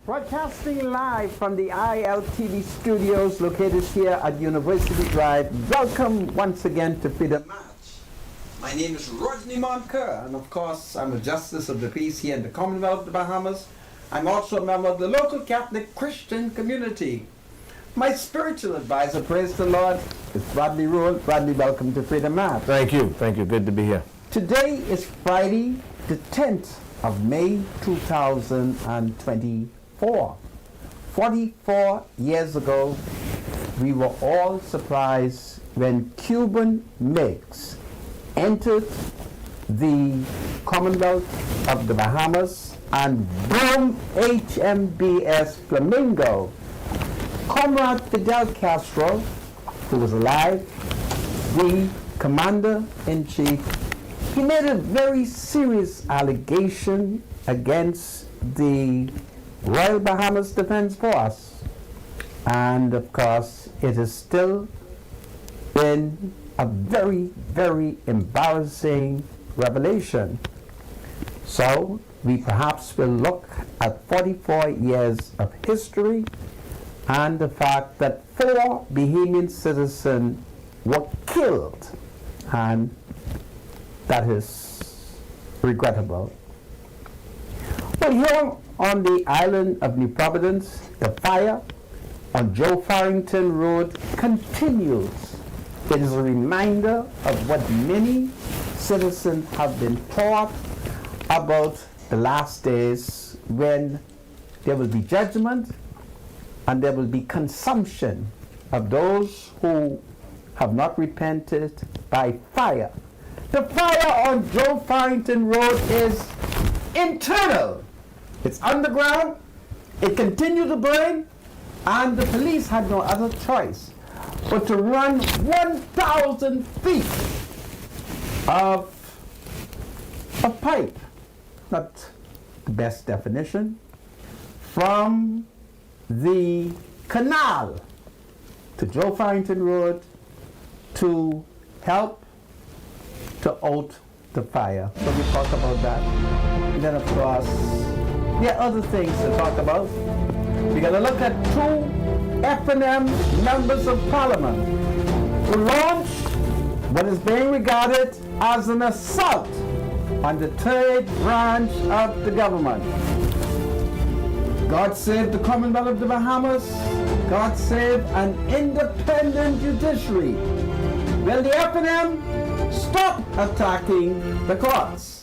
Broadcasting live from the Iltv studios located here at University Drive. Welcome once again to Freedom March. My name is Rodney Moncur, and of course I'm a Justice of the Peace here in the Commonwealth of the Bahamas. I'm also a member of the local Catholic Christian community. My spiritual advisor, praise the Lord, is Bradley Rule. Bradley, welcome to Freedom March. Thank you. Good to be here. Today is Friday, the 10th of May 2024. 44 years ago, we were all surprised when Cuban MiGs entered the Commonwealth of the Bahamas and bombed HMBS Flamingo. Comrade Fidel Castro, who was alive, the commander-in-chief, he made a very serious allegation against the Royal Bahamas Defense Force, and of course it has still been a very, very embarrassing revelation. So we perhaps will look at 44 years of history and the fact that 4 Bahamian citizens were killed, and that is regrettable. Well, here on the island of New Providence, the fire on Joe Farrington Road continues. It is a reminder of what many citizens have been taught about the last days, when there will be judgment and there will be consumption of those who have not repented by fire. The fire on Joe Farrington Road is internal. It's underground, it continued to burn, and the police had no other choice but to run 1,000 feet of pipe, not the best definition, from the canal to Joe Farrington Road to help to out the fire. So we talk about that. And then of course, there are other things to talk about. We're going to look at 2 F&M members of parliament who launched what is being regarded as an assault on the 3rd branch of the government. God save the Commonwealth of the Bahamas. God save an independent judiciary. Will the F&M stop attacking the courts?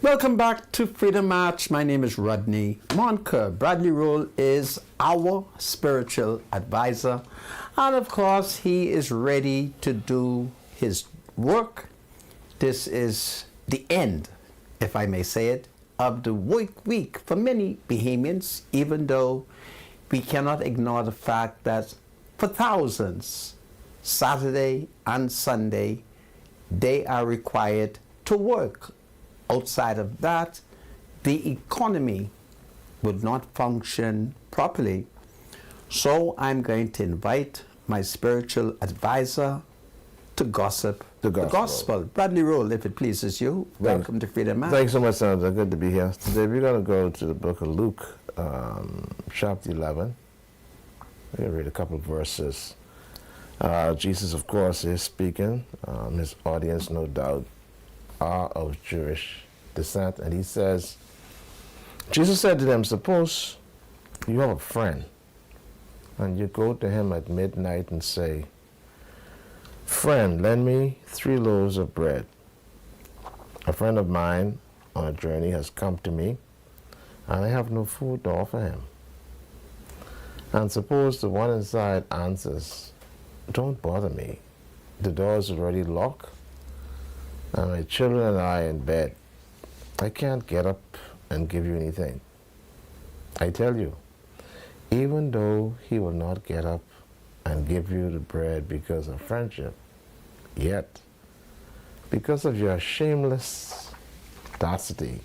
Welcome back to Freedom March. My name is Rodney Monker. Bradley Roll is our spiritual advisor. And of course, he is ready to do his work. This is the end, if I may say it, of the work week for many Bahamians, even though we cannot ignore the fact that for thousands, Saturday and Sunday, they are required to work. Outside of that, the economy would not function properly. So I'm going to invite my spiritual advisor to gossip the gospel. Bradley Roll, if it pleases you. Welcome to Freedom Man. Thanks so much, Sandra. Good to be here. Today we're going to go to the book of Luke, chapter 11. We're going to read a couple of verses. Jesus, of course, is speaking. His audience, no doubt, are of Jewish descent. And he says, Jesus said to them, suppose you have a friend and you go to him at midnight and say, friend, lend me 3 loaves of bread. A friend of mine on a journey has come to me and I have no food to offer him. And suppose the one inside answers, don't bother me. The door is already locked and my children and I are in bed. I can't get up and give you anything. I tell you, even though he will not get up and give you the bread because of friendship, yet, because of your shameless audacity,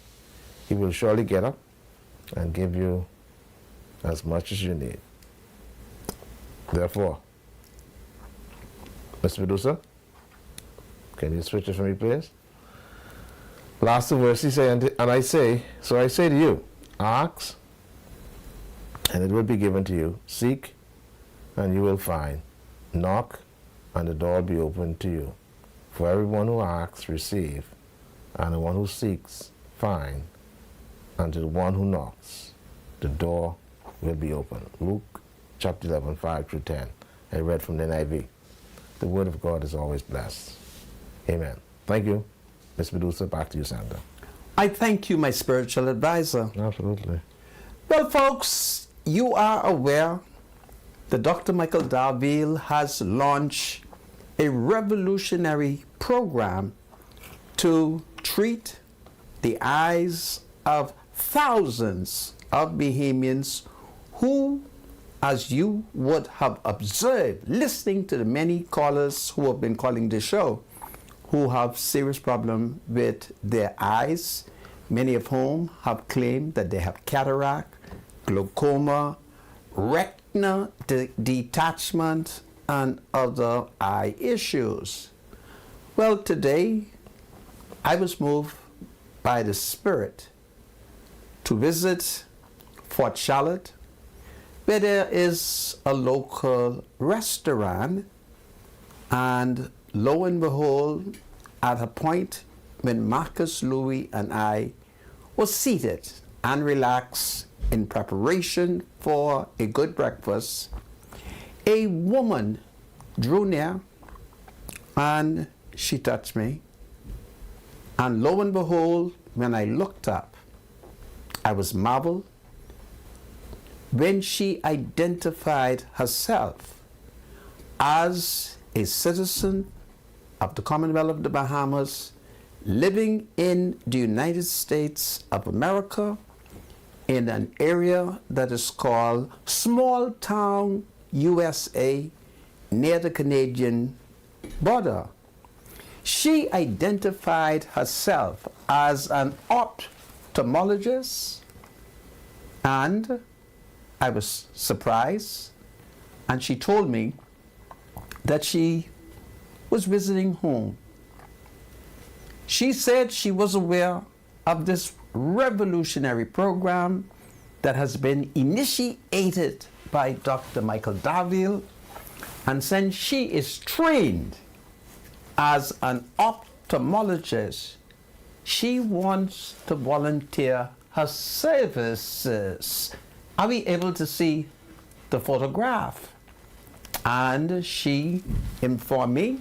he will surely get up and give you as much as you need. Therefore, Mr. Medusa, can you switch it for me, please? Last two verses, he said, and I say, so I say to you, ask, and it will be given to you. Seek, and you will find. Knock, and the door will be opened to you. For everyone who asks, receive, and the one who seeks, find, and to the one who knocks, the door will be open. Luke chapter 11, 5 through 10. I read from the NIV. The word of God is always blessed. Amen. Thank you. Ms. Medusa, back to you, Sandra. I thank you, my spiritual advisor. Absolutely. Well, folks, you are aware that Dr. Michael Darville has launched a revolutionary program to treat the eyes of thousands of Bahamians who, as you would have observed, listening to the many callers who have been calling the show, who have serious problem with their eyes, many of whom have claimed that they have cataract, glaucoma, retina detachment, and other eye issues. Well, today I was moved by the Spirit to visit Fort Charlotte, where there is a local restaurant, and lo and behold, at a point when Marcus, Louis, and I were seated and relaxed in preparation for a good breakfast, a woman drew near and she touched me. And lo and behold, when I looked up, I was marveled when she identified herself as a citizen of the Commonwealth of the Bahamas, living in the United States of America, in an area that is called Small Town, USA, near the Canadian border. She identified herself as an ophthalmologist, and I was surprised, and she told me that she was visiting home. She said she was aware of this revolutionary program that has been initiated by Dr. Michael Darville, and since she is trained as an ophthalmologist, she wants to volunteer her services. Are we able to see the photograph? And she informed me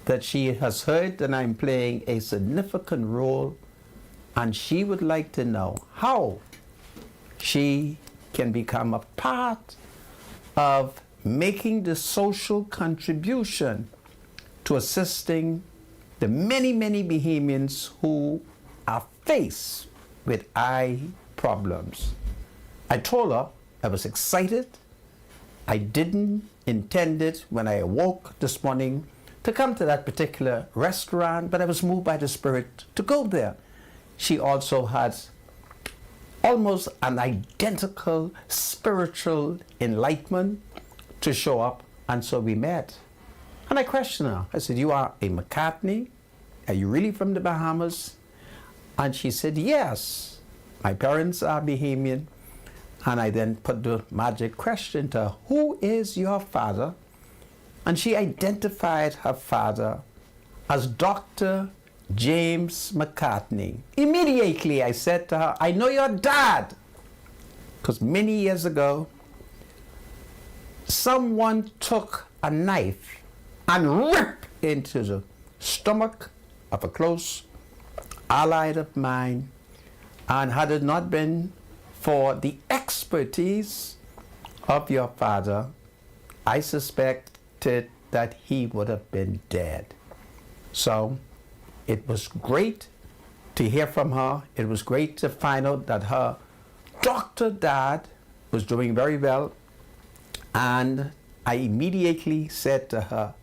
that she has heard that I'm playing a significant role and she would like to know how she can become a part of making the social contribution to assisting the many, many Bahamians who are faced with eye problems. I told her I was excited. I didn't intend it when I awoke this morning to come to that particular restaurant, but I was moved by the Spirit to go there. She also had almost an identical spiritual enlightenment to show up, and so we met. And I questioned her. I said, "You are a McCartney? Are you really from the Bahamas?" And she said, "Yes, my parents are Bahamian." And I then put the magic question to her, "Who is your father?" And she identified her father as Dr. James McCartney. Immediately I said to her, "I know your dad." Because many years ago, someone took a knife and ripped into the stomach of a close ally of mine, and had it not been for the expertise of your father, I suspected that he would have been dead. So it was great to hear from her. It was great to find out that her doctor dad was doing very well. And I immediately said to her,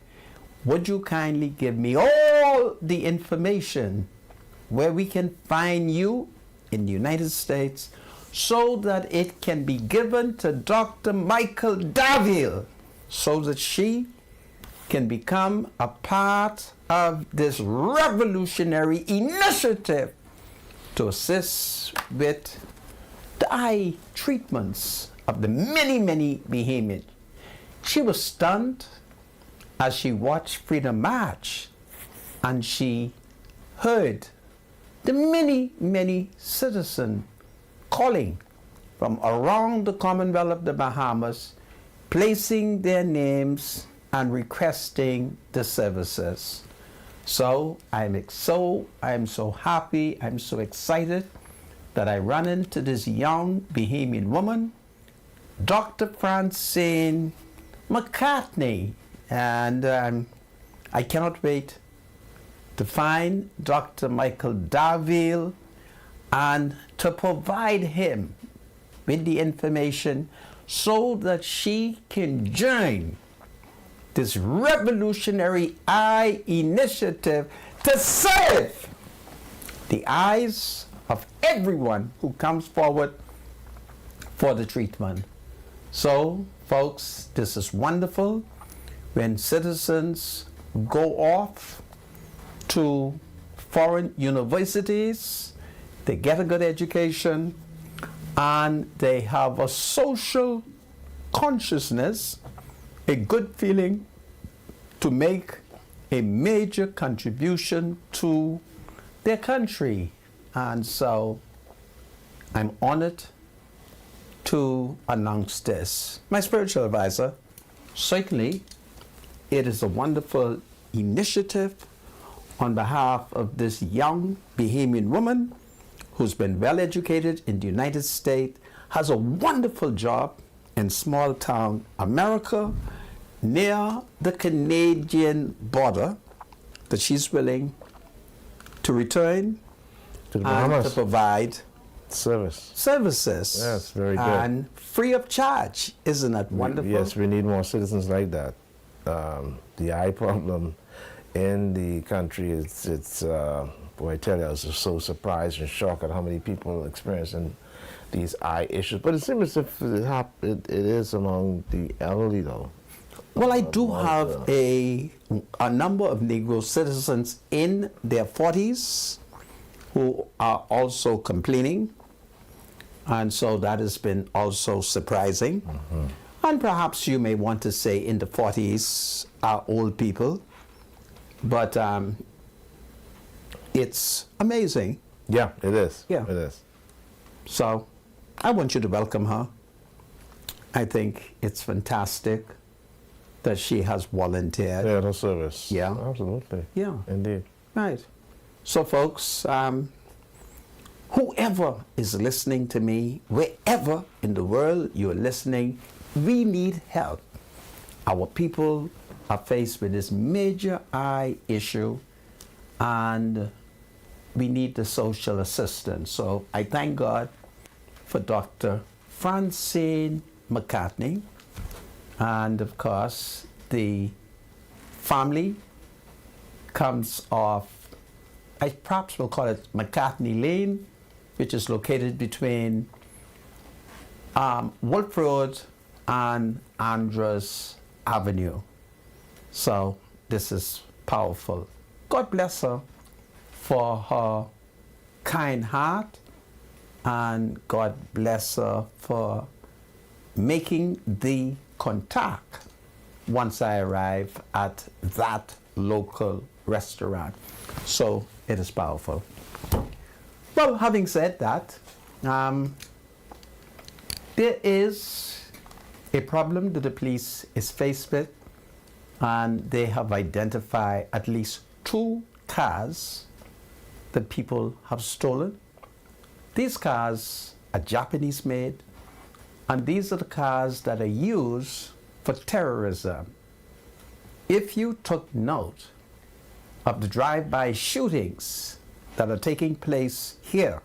"Would you kindly give me all the information where we can find you in the United States so that it can be given to Dr. Michael Daville so that she can become a part of this revolutionary initiative to assist with the eye treatments of the many, many Bahamians." She was stunned as she watched Freedom March, and she heard the many, many citizens calling from around the Commonwealth of the Bahamas, placing their names and requesting the services. So I'm so happy, I'm so excited that I ran into this young Bahamian woman, Dr. Francine McCartney, and I cannot wait to find Dr. Michael Daville and to provide him with the information so that she can join this revolutionary eye initiative to save the eyes of everyone who comes forward for the treatment. So, folks, this is wonderful when citizens go off to foreign universities, they get a good education, and they have a social consciousness, a good feeling to make a major contribution to their country. And so I'm honored to announce this. My spiritual advisor, certainly it is a wonderful initiative on behalf of this young Bahamian woman who's been well educated in the United States, has a wonderful job in small town America near the Canadian border, that she's willing to return To the and Bahamas. to provide services. Yes, very good. And free of charge. Isn't that wonderful? Yes, we need more citizens like that. The eye problem in the country, boy, I tell you, I was just so surprised and shocked at how many people experiencing these eye issues. But it seems as if it is among the elderly, though. Well, I do have a number of Negro citizens in their 40s who are also complaining, and so that has been also surprising. Mm-hmm. And perhaps you may want to say in the 40s are old people, but it's amazing. Yeah, it is. Yeah. It is. So I want you to welcome her. I think it's fantastic that she has volunteered. Yeah, no service. Yeah. Absolutely. Yeah. Indeed. Right. So folks, whoever is listening to me, wherever in the world you're listening, we need help. Our people are faced with this major eye issue, and we need the social assistance. So I thank God for Dr. Francine McCartney, and of course the family comes off, I perhaps will call it McCartney Lane, which is located between Wolf Road and Andres Avenue. So this is powerful. God bless her for her kind heart, and God bless her for making the contact once I arrive at that local restaurant. So it is powerful. Well, having said that, there is a problem that the police is faced with, and they have identified at least 2 cars that people have stolen. These cars are Japanese made, and these are the cars that are used for terrorism. If you took note of the drive-by shootings that are taking place here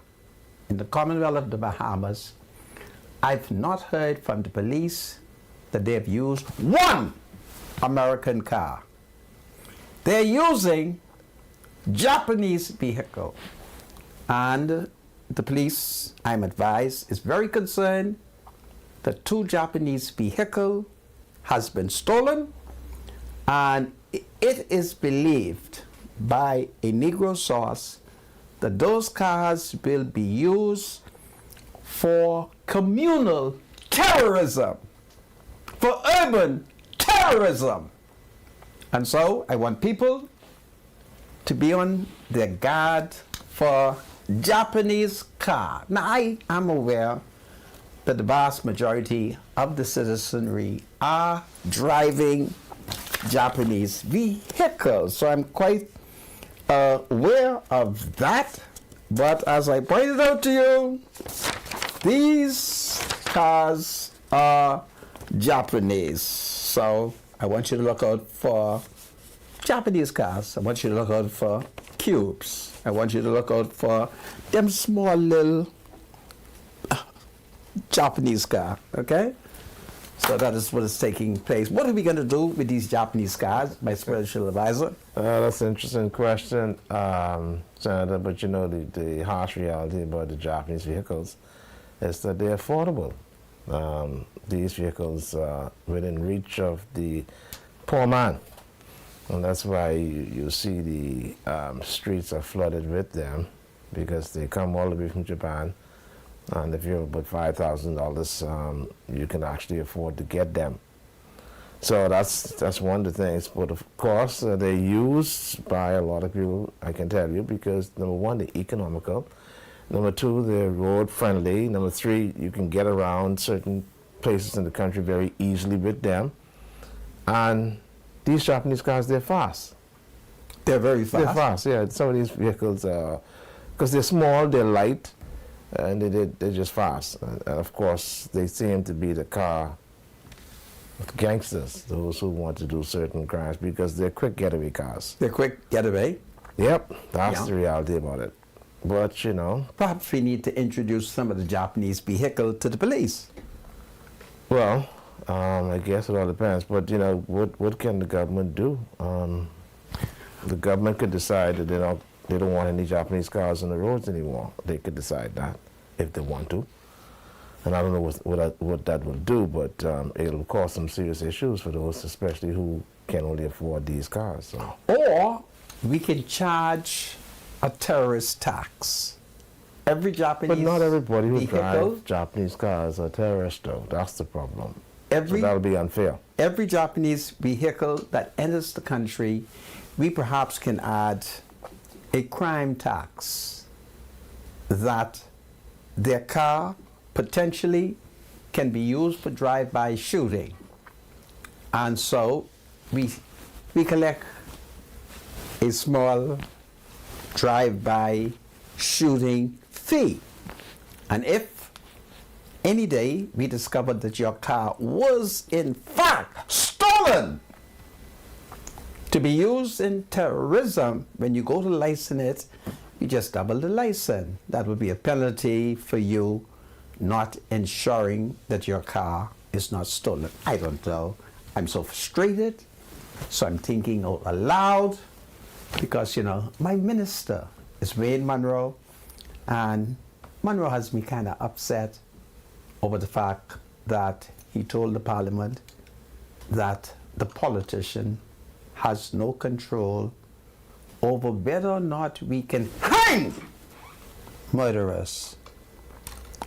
in the Commonwealth of the Bahamas, I've not heard from the police that they've used one American car. They're using Japanese vehicle. And the police, I'm advised, is very concerned that 2 Japanese vehicle has been stolen, and it is believed by a Negro source that those cars will be used for communal terrorism, for urban terrorism. And so I want people to be on their guard for Japanese car. Now I am aware that the vast majority of the citizenry are driving Japanese vehicles, so I'm quite aware of that. But as I pointed out to you, these cars are Japanese. So I want you to look out for Japanese cars. I want you to look out for cubes. I want you to look out for them small little Japanese car, okay? So that is what is taking place. What are we going to do with these Japanese cars, my spiritual advisor? That's an interesting question, Senator, but you know the harsh reality about the Japanese vehicles is that they're affordable. These vehicles are within reach of the poor man, and that's why you see the streets are flooded with them, because they come all the way from Japan, and if you're about $5,000, you can actually afford to get them. So that's one of the things. But of course, they're used by a lot of people, I can tell you, because number one, they're economical. Number two, they're road friendly. Number three, you can get around certain places in the country very easily with them. And these Japanese cars, they're fast. They're very fast. They're fast, yeah. Some of these vehicles, because they're small, they're light, and they're just fast. And of course, they seem to be the car of gangsters, those who want to do certain crimes, because they're quick getaway cars. They're quick getaway? Yep, that's the reality about it. But, you know, perhaps we need to introduce some of the Japanese vehicle to the police. Well, I guess it all depends. But, you know, what can the government do? The government could decide that they don't want any Japanese cars on the roads anymore. They could decide that if they want to. And I don't know what that will do, but it'll cause some serious issues for those, especially who can only afford these cars. So. Or we can charge a terrorist tax. Every Japanese But not everybody who vehicle, drives Japanese cars are terrorists, though. That's the problem. So that would be unfair. Every Japanese vehicle that enters the country, we perhaps can add a crime tax that their car potentially can be used for drive-by shooting. And so we collect a small drive-by shooting fee. And if any day we discovered that your car was in fact stolen to be used in terrorism, when you go to license it, you just double the license. That would be a penalty for you not ensuring that your car is not stolen. I don't know. I'm so frustrated. So I'm thinking out aloud because, you know, my minister is Wayne Monroe, and Monroe has me kind of upset over the fact that he told the parliament that the politician has no control over whether or not we can hang murderers.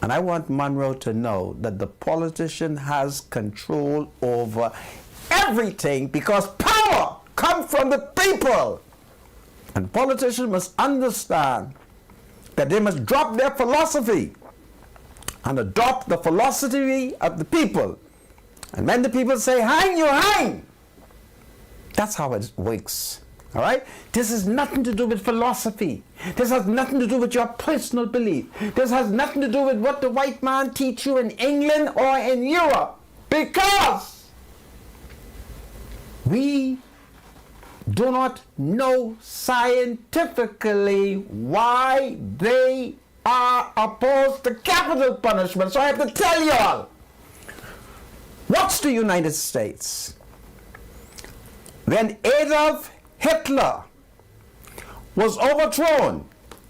And I want Monroe to know that the politician has control over everything because power comes from the people. And politicians must understand that they must drop their philosophy and adopt the philosophy of the people. And when the people say hang, you hang. That's how it works. All right? This has nothing to do with philosophy. This has nothing to do with your personal belief. This has nothing to do with what the white man teach you in England or in Europe. Because we do not know scientifically why they are opposed to capital punishment. So I have to tell you all, what's the United States? When Adolf Hitler was overthrown,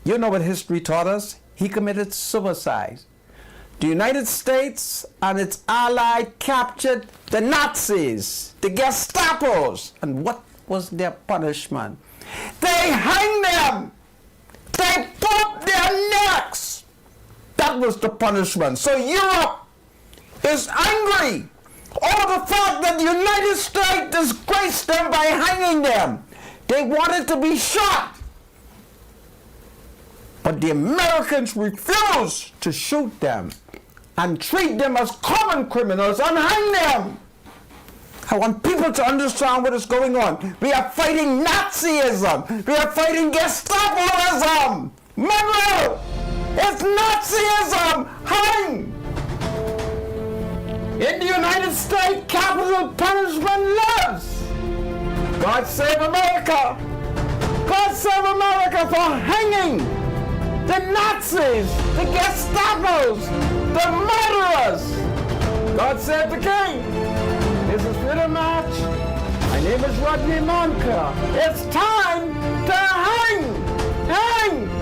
you know what history taught us? He committed suicide. The United States and its allies captured the Nazis, the Gestapos, and what was their punishment? They hanged them! They broke their necks! That was the punishment. So Europe is angry over the fact that the United States disgraced them by hanging them. They wanted to be shot. But the Americans refused to shoot them and treat them as common criminals and hang them. I want people to understand what is going on. We are fighting Nazism. We are fighting Gestapoism. Monroe, it's Nazism. Hang. In the United States, capital punishment lives. God save America. God save America for hanging the Nazis, the Gestapos, the murderers. God save the King. This is Freedom March. My name is Rodney Monka. It's time to hang! Hang!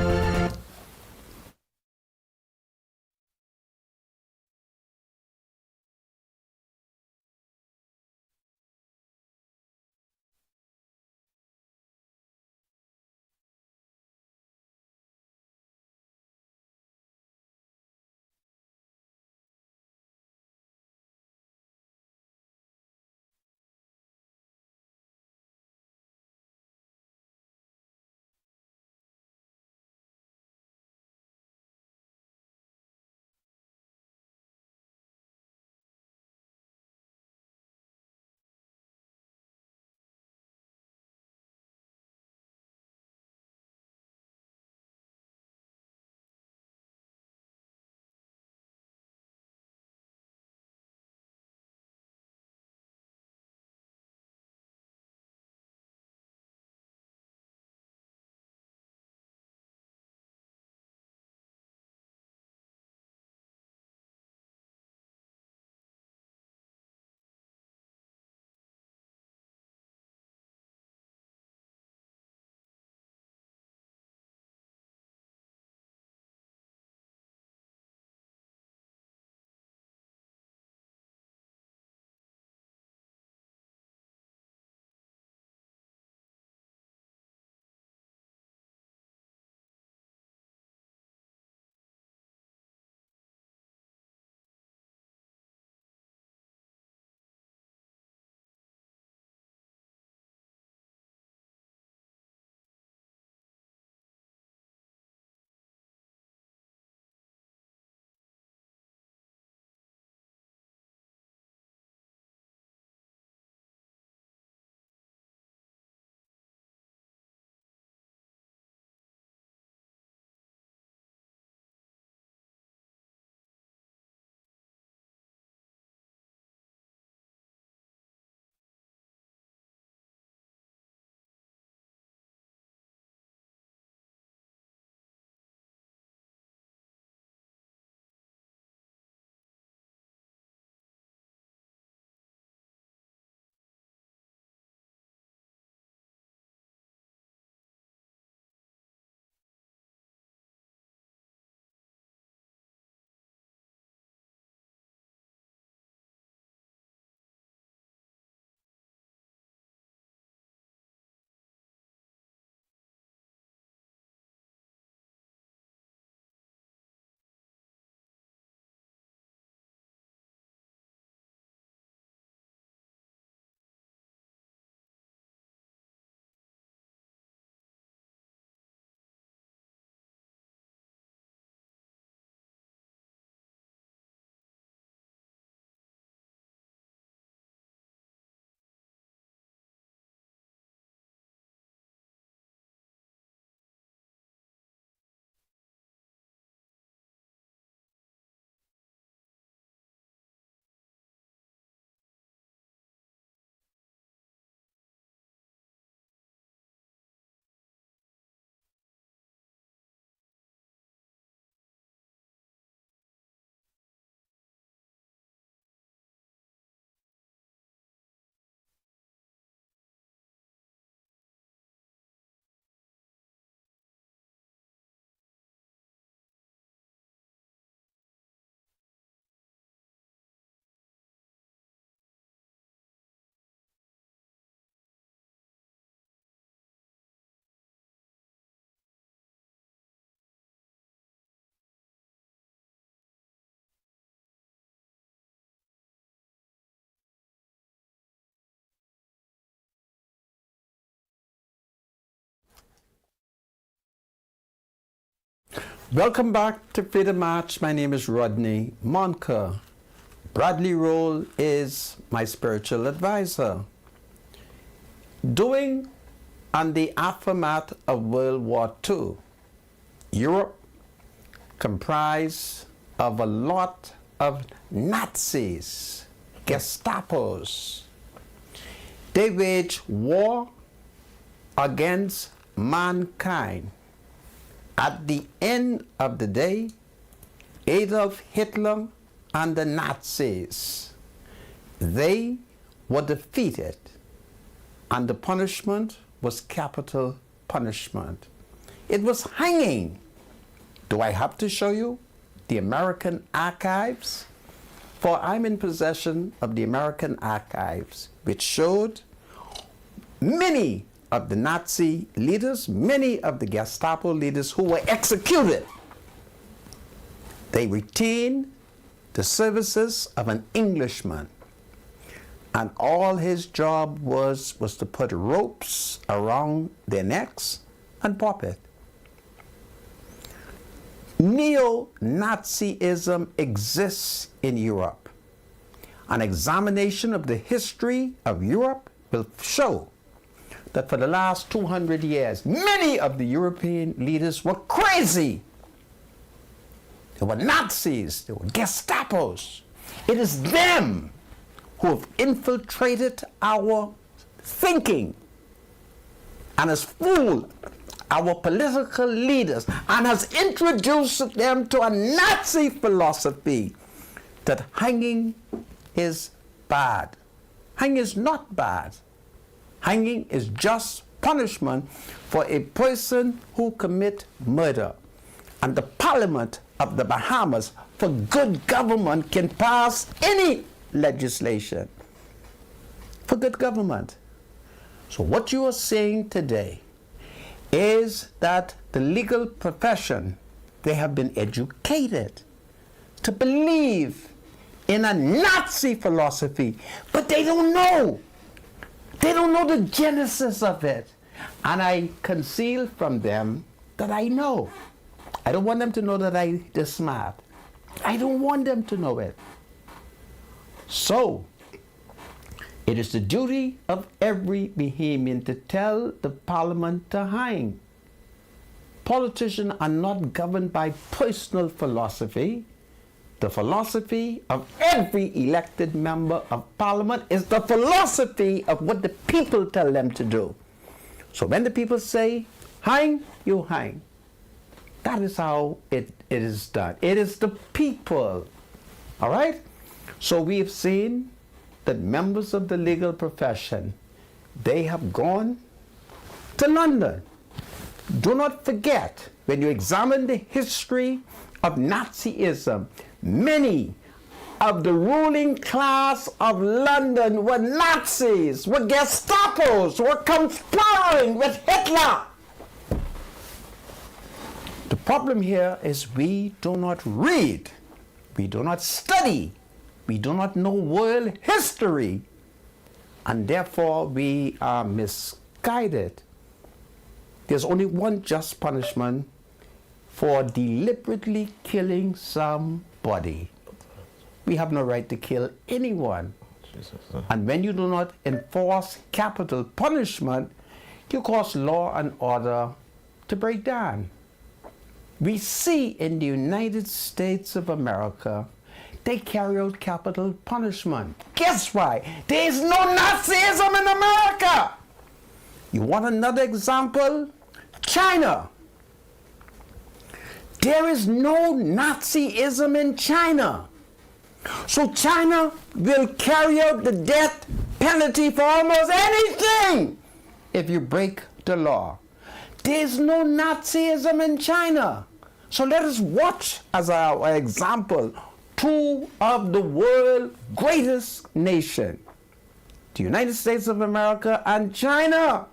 Welcome back to Freedom March. My name is Rodney Monker. Bradley Roll is my spiritual advisor. During and the aftermath of World War II, Europe comprised of a lot of Nazis, Gestapos. They waged war against mankind. At the end of the day, Adolf Hitler and the Nazis, they were defeated, and the punishment was capital punishment. It was hanging. Do I have to show you the American archives? For I'm in possession of the American archives, which showed many of the Nazi leaders, many of the Gestapo leaders who were executed. They retained the services of an Englishman, and all his job was to put ropes around their necks and pop it. Neo-Nazism exists in Europe. An examination of the history of Europe will show that for the last 200 years, many of the European leaders were crazy. They were Nazis, they were Gestapos. It is them who have infiltrated our thinking and has fooled our political leaders and has introduced them to a Nazi philosophy that hanging is bad. Hanging is not bad. Hanging is just punishment for a person who commit murder. And the Parliament of the Bahamas, for good government, can pass any legislation for good government. So what you are saying today is that the legal profession, they have been educated to believe in a Nazi philosophy, but they don't know. They don't know the genesis of it. And I conceal from them that I know. I don't want them to know that I'm smart. I don't want them to know it. So, it is the duty of every Bahamian to tell the Parliament to hang. Politicians are not governed by personal philosophy. The philosophy of every elected member of Parliament is the philosophy of what the people tell them to do. So when the people say, hang, you hang. That is how it is done. It is the people. All right? So we have seen that members of the legal profession, they have gone to London. Do not forget, when you examine the history of Nazism, many of the ruling class of London were Nazis, were Gestapos, were conspiring with Hitler. The problem here is we do not read, we do not study, we do not know world history, and therefore we are misguided. There's only one just punishment for deliberately killing somebody. We have no right to kill anyone. And when you do not enforce capital punishment, you cause law and order to break down. We see in the United States of America, they carry out capital punishment. Guess why? There is no Nazism in America. You want another example? China. There is no Nazism in China. So China will carry out the death penalty for almost anything if you break the law. There is no Nazism in China. So let us watch as our example two of the world's greatest nation, the United States of America and China.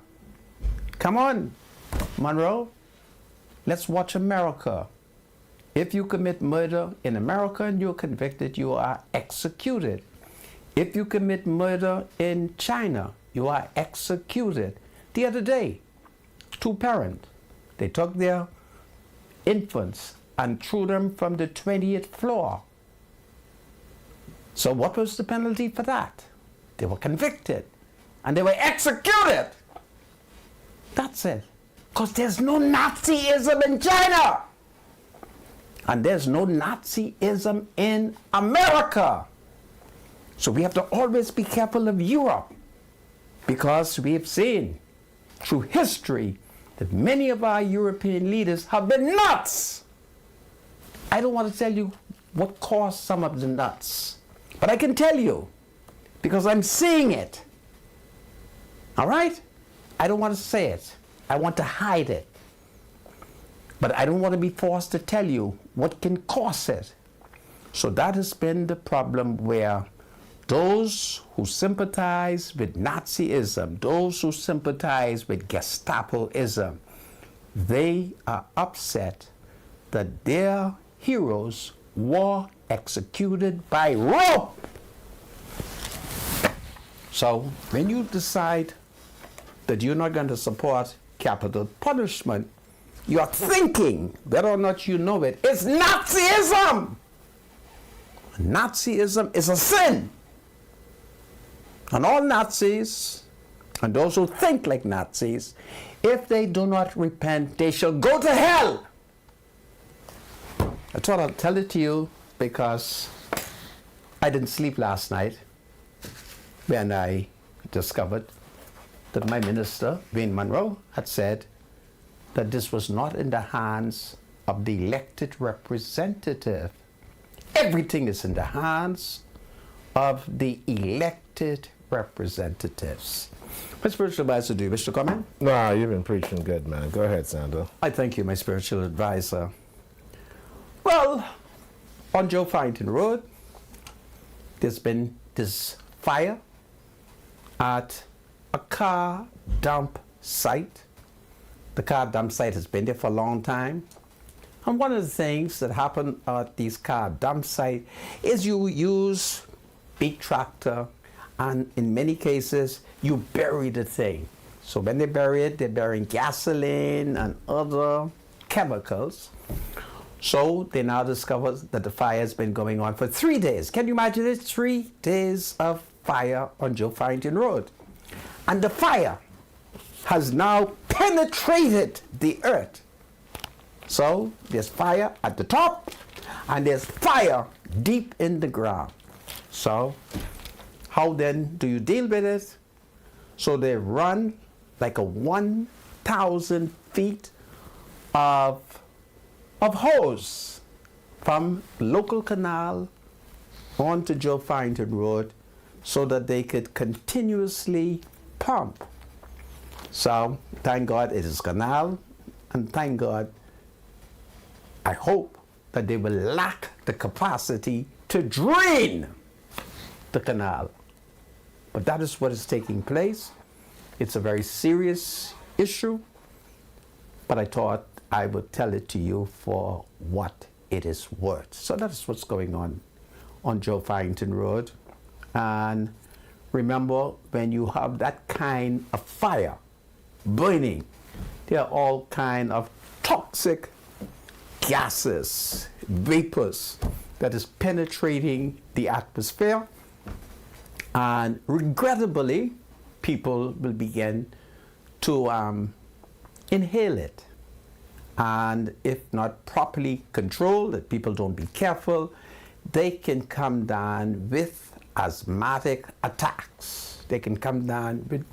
Come on, Monroe, let's watch America. If you commit murder in America and you're convicted, you are executed. If you commit murder in China, you are executed. The other day, two parents, they took their infants and threw them from the 20th floor. So what was the penalty for that? They were convicted and they were executed. That's it. Because there's no Nazism in China. And there's no Nazism in America. So we have to always be careful of Europe, because we have seen through history that many of our European leaders have been nuts. I don't want to tell you what caused some of the nuts, but I can tell you because I'm seeing it. All right? I don't want to say it. I want to hide it. But I don't want to be forced to tell you what can cause it. So that has been the problem, where those who sympathize with Nazism, those who sympathize with Gestapoism, they are upset that their heroes were executed by rope. So when you decide that you're not going to support capital punishment, you're thinking, whether or not you know it, it's Nazism. Nazism is a sin. And all Nazis, and those who think like Nazis, if they do not repent, they shall go to hell. I thought I'd tell it to you because I didn't sleep last night when I discovered that my minister, Wayne Monroe, had said that this was not in the hands of the elected representative. Everything is in the hands of the elected representatives. My spiritual advisor, do you wish to comment? No, you've been preaching good, man. Go ahead, Sandro. I thank you, my spiritual advisor. Well, on Joe Farrington Road, there's been this fire at a car dump site. The car dump site has been there for a long time. And one of the things that happen at these car dump sites is you use big tractor, and in many cases, you bury the thing. So when they bury it, they're burying gasoline and other chemicals. So they now discover that the fire has been going on for 3 days. Can you imagine it? 3 days of fire on Joe Farrington Road. And the fire has now penetrated the earth. So there's fire at the top and there's fire deep in the ground. So how then do you deal with it? So they run like a 1,000 feet of hose from local canal onto Joe Farrington Road so that they could continuously pump. So thank God it is canal, and thank God, I hope that they will lack the capacity to drain the canal. But that is what is taking place. It's a very serious issue, but I thought I would tell it to you for what it is worth. So that's what's going on Joe Farrington Road. And remember, when you have that kind of fire burning, there are all kind of toxic gases, vapors that is penetrating the atmosphere. And regrettably, people will begin to inhale it. And if not properly controlled, if people don't be careful, they can come down with asthmatic attacks. They can come down with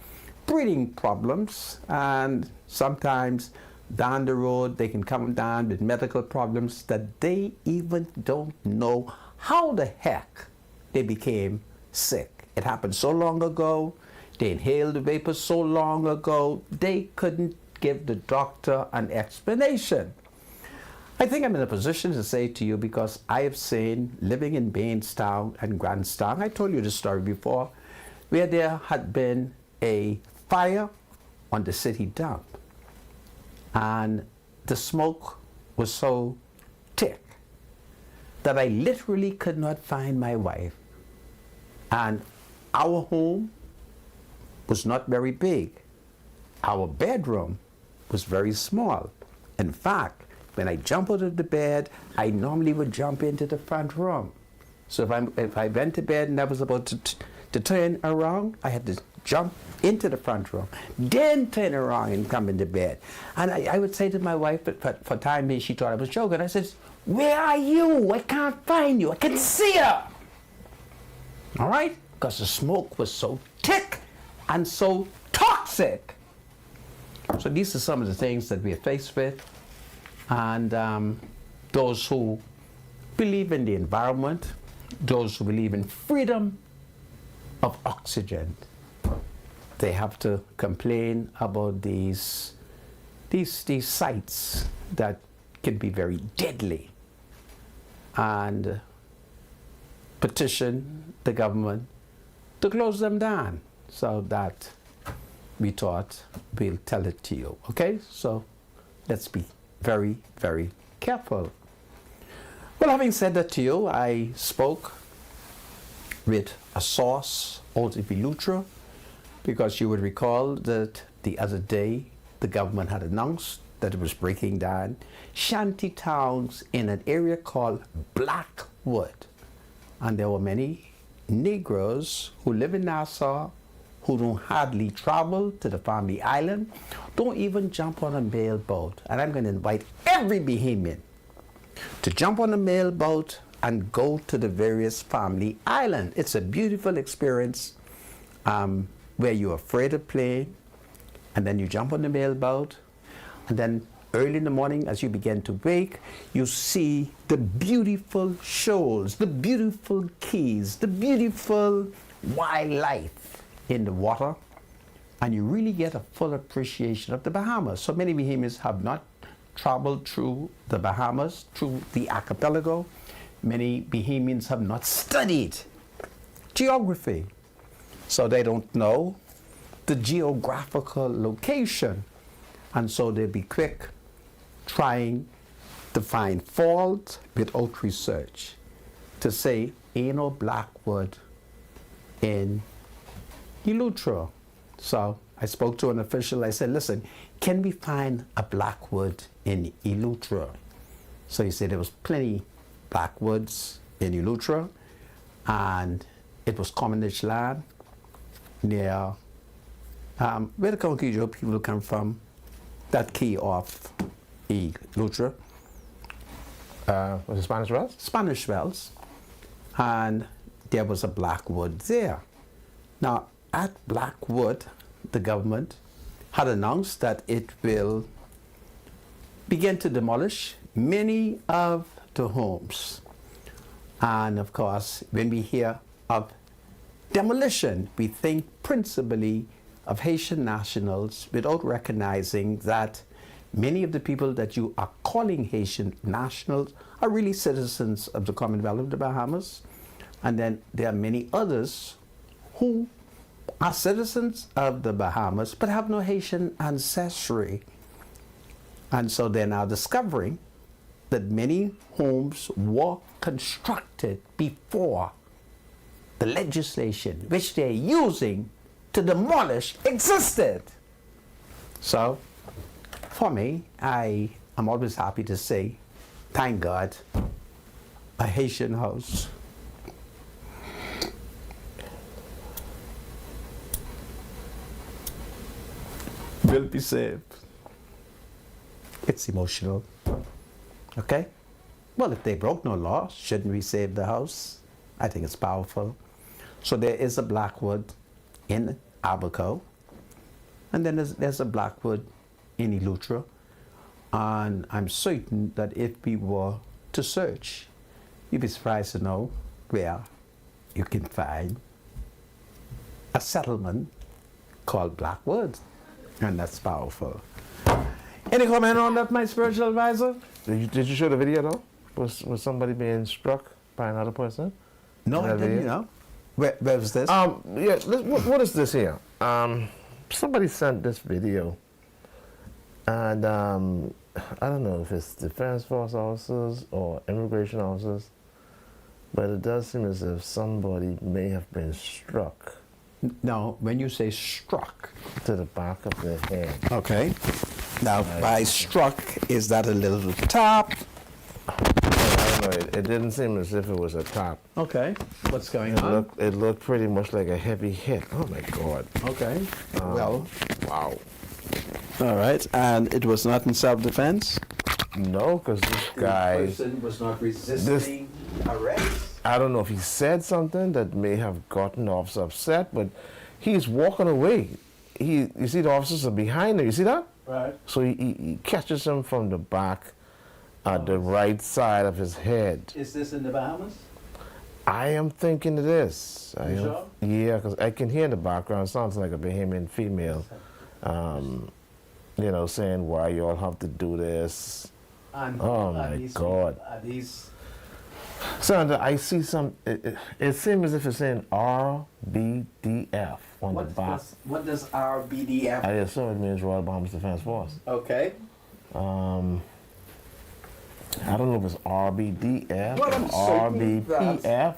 breathing problems, and sometimes down the road they can come down with medical problems that they even don't know how the heck they became sick. It happened so long ago. They inhaled the vapor so long ago, they couldn't give the doctor an explanation. I think I'm in a position to say to you, because I have seen, living in Bainstown and Grandstown, I told you this story before, where there had been a fire on the city dump. And the smoke was so thick that I literally could not find my wife. And our home was not very big. Our bedroom was very small. In fact, when I jump out of the bed, I normally would jump into the front room. So if I went to bed and I was about to turn around, I had to jump into the front room, then turn around and come into bed. And I would say to my wife, but for time being, she thought I was joking. I said, where are you? I can't find you. I can see her. All right? Because the smoke was so thick and so toxic. So these are some of the things that we're faced with. And those who believe in the environment, those who believe in freedom of oxygen, they have to complain about these sites that can be very deadly, and petition the government to close them down. So that we thought we'll tell it to you. Okay, so let's be very, very careful. Well, having said that to you, I spoke with a source, Iltv, because you would recall that the other day the government had announced that it was breaking down shanty towns in an area called Blackwood. And there were many Negroes who live in Nassau who don't hardly travel to the family island, don't even jump on a mail boat. And I'm going to invite every Bahamian to jump on a mail boat and go to the various family islands. It's a beautiful experience where you're afraid of plane, and then you jump on the mail boat, and then early in the morning as you begin to wake, you see the beautiful shoals, the beautiful keys, the beautiful wildlife in the water, and you really get a full appreciation of the Bahamas. So many Bahamians have not traveled through the Bahamas, through the archipelago. Many Bahamians have not studied geography, so they don't know the geographical location, and so they'll be quick trying to find fault without research, to say ain't no Blackwood in Iltv. So I spoke to an official. I said, listen, can we find a Blackwood in Iltv? So he said there was plenty Blackwoods in Iltv, and it was commonage land near where the Conquistador people come from, that key off Iltv. Was it Spanish Wells? Spanish Wells. And there was a Blackwood there. Now, at Blackwood, the government had announced that it will begin to demolish many of the homes. And of course, when we hear of demolition, we think principally of Haitian nationals, without recognizing that many of the people that you are calling Haitian nationals are really citizens of the Commonwealth of the Bahamas. And then there are many others who are citizens of the Bahamas but have no Haitian ancestry. And so they're now discovering that many homes were constructed before the legislation which they're using to demolish existed. So for me, I am always happy to say, thank God, a Haitian house will be saved. It's emotional. Okay? Well, if they broke no law, shouldn't we save the house? I think it's powerful. So there is a Blackwood in Abaco, and then there's a Blackwood in Iltv. And I'm certain that if we were to search, you'd be surprised to know where you can find a settlement called Blackwood. And that's powerful. Any comment on that, my spiritual advisor? Did you show the video though? Was somebody being struck by another person? No, I didn't, you know. Where was this? Yeah, what is this here? Somebody sent this video, and I don't know if it's Defense Force officers or immigration officers, but it does seem as if somebody may have been struck. No, when you say struck. To the back of the head. Okay. Now, by struck, is that a little tap? I don't know. It didn't seem as if it was a tap. Okay. What's going on? It looked pretty much like a heavy hit. Oh my God. Okay. Well, Wow. all right. And it was not in self-defense? No, because this guy. The person was not resisting arrest? I don't know if he said something that may have gotten the officer upset, but he's walking away. You see the officers are behind him. You see that? Right. So he catches him from the back at the right side of his head. Is this in the Bahamas? I am thinking it is. You sure? Yeah, because I can hear in the background, sounds like a Bahamian female, saying, why you all have to do this? And Oh my God. Are these... Sandra, I see some, it seems as if it's saying RBDF on the back. What does RBDF? I assume it means Royal Bahamas Defense Force. Okay. I don't know if it's RBDF Well, I'm or certain RBPF.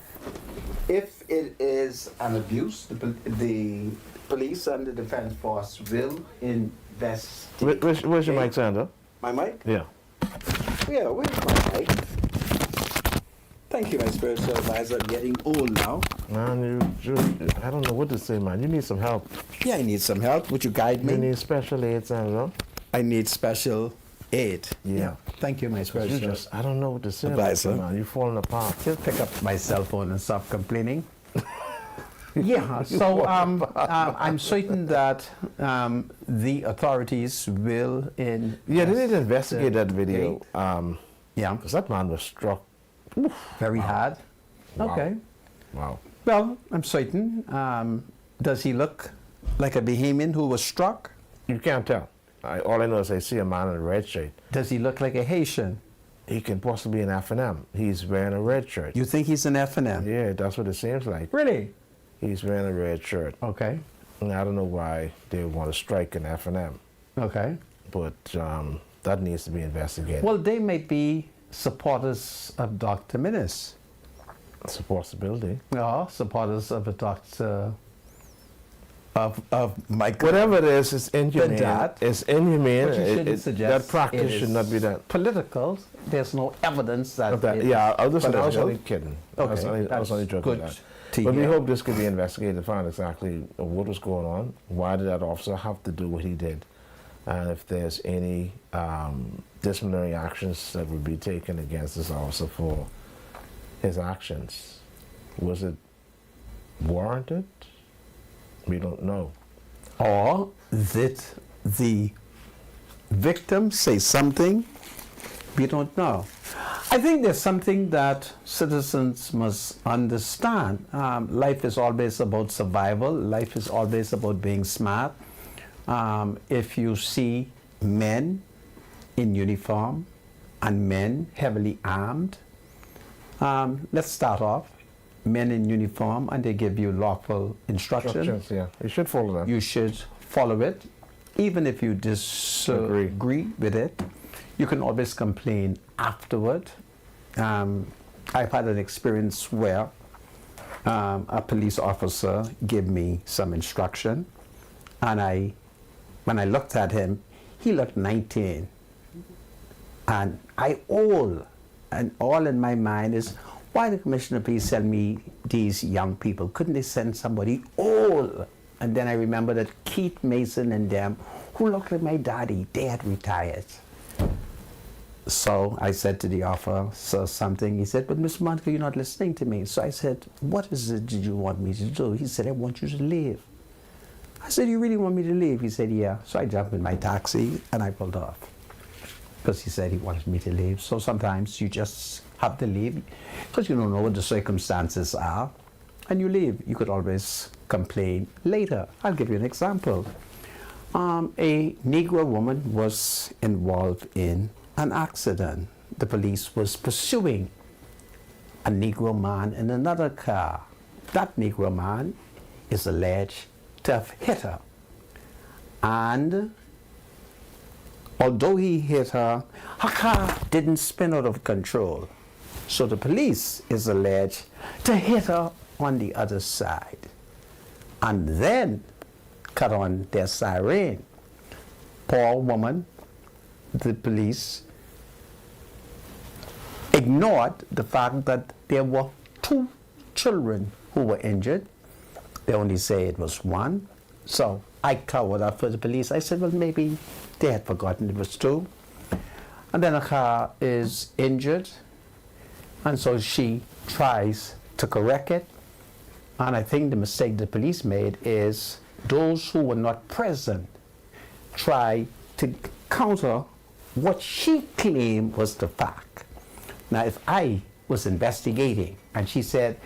If it is an abuse, the police and the defense force will investigate. Where's your mic, Sandra? My mic? Yeah. Yeah, where's my mic? Thank you, my spiritual advisor. I'm getting old now. Man, I don't know what to say, man. You need some help. Yeah, I need some help. Would you guide me? You need special aid, Sandra. I need special aid. Yeah. Thank you, my spiritual I don't know what to say, advisor. man. You're falling apart. Just pick up my cell phone and stop complaining. Yeah, so I'm certain that the authorities will Yeah, they need to investigate that video. Yeah. Because that man was struck. Very hard. Wow. Okay. Wow. Well, I'm certain. Does he look like a Bahamian who was struck? You can't tell. All I know is I see a man in a red shirt. Does he look like a Haitian? He can possibly be an F&M. He's wearing a red shirt. You think he's an F&M? Yeah, that's what it seems like. Really? He's wearing a red shirt. Okay. And I don't know why they want to strike an F&M. Okay. But that needs to be investigated. Well, they might be supporters of Dr. Minnis. It's a possibility. Yeah, supporters of a doctor, of Michael. Whatever it is, it's inhumane. That. It's inhumane. But you shouldn't suggest that practice it should is not be done. Political. There's no evidence that. Of that. it Yeah, is I was political. only kidding. Okay, I was only joking good with that. to But we hear. hope this could be investigated to find exactly what was going on. Why did that officer have to do what he did? And if there's any disciplinary actions that would be taken against this officer for his actions. Was it warranted? We don't know. Or did the victim say something? We don't know. I think there's something that citizens must understand. Life is always about survival. Life is always about being smart. If you see men in uniform and men heavily armed, let's start off. Men in uniform, and they give you lawful instructions. Yeah, you should follow them. You should follow it. Even if you disagree with it, you can always complain afterward. I've had an experience where a police officer gave me some instruction, and when I looked at him, he looked 19. And all in my mind is, why the commissioner please send me these young people? Couldn't they send somebody old? And then I remember that Keith Mason and them, who looked like my daddy, they had retired. So I said to the officer something. He said, but Mr. Monica, you're not listening to me. So I said, what is it did you want me to do? He said, I want you to leave. I said, you really want me to leave? He said, yeah. So I jumped in my taxi and I pulled off. Because he said he wanted me to leave. So sometimes you just have to leave because you don't know what the circumstances are, and you leave. You could always complain later. I'll give you an example. A Negro woman was involved in an accident. The police was pursuing a Negro man in another car. That Negro man is alleged to have hit her. And although he hit her, her car didn't spin out of control. So the police is alleged to hit her on the other side and then cut on their siren. Poor woman the police ignored the fact that there were 2 children who were injured. They only say it was 1. So I covered up for the police. I said, well, maybe they had forgotten it was 2. And then a car is injured, and so she tries to correct it. And I think the mistake the police made is those who were not present try to counter what she claimed was the fact. Now, if I was investigating and she said,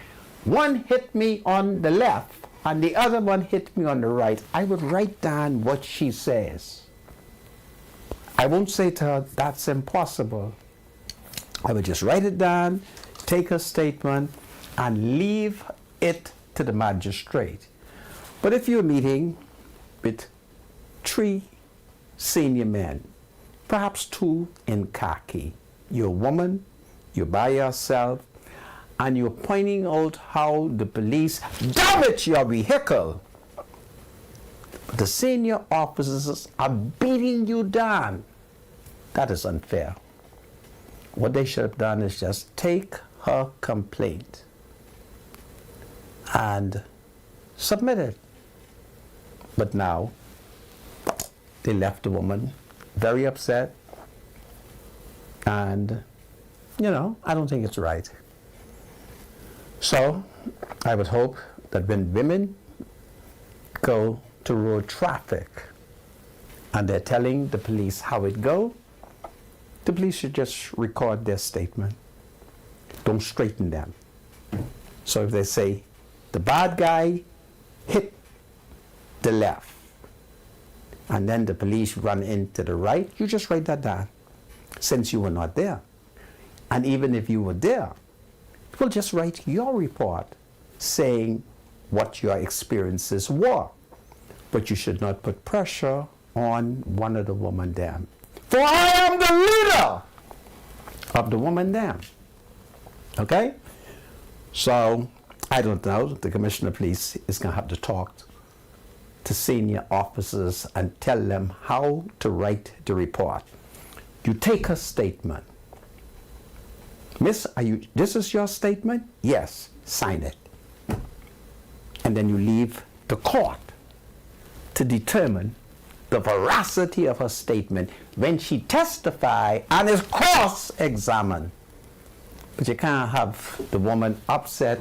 1 hit me on the left and the other one hit me on the right, I would write down what she says. I won't say to her, that's impossible. I would just write it down, take her statement, and leave it to the magistrate. But if you're meeting with 3 senior men, perhaps 2 in khaki, you're a woman, you're by yourself, and you're pointing out how the police damage your vehicle. The senior officers are beating you down. That is unfair. What they should have done is just take her complaint and submit it. But now, they left the woman very upset, and, you know, I don't think it's right. So, I would hope that when women go to road traffic and they're telling the police how it goes, the police should just record their statement. Don't straighten them. So if they say, the bad guy hit the left, and then the police run into the right, you just write that down, since you were not there. And even if you were there, you'll just write your report saying what your experiences were. But you should not put pressure on one of the women there. For I am the leader of the woman there. Okay? So, I don't know. The Commissioner of Police is going to have to talk to senior officers and tell them how to write the report. You take a statement. Miss, this is your statement? Yes, sign it. And then you leave the court to determine the veracity of her statement when she testifies and is cross-examined. But you can't have the woman upset.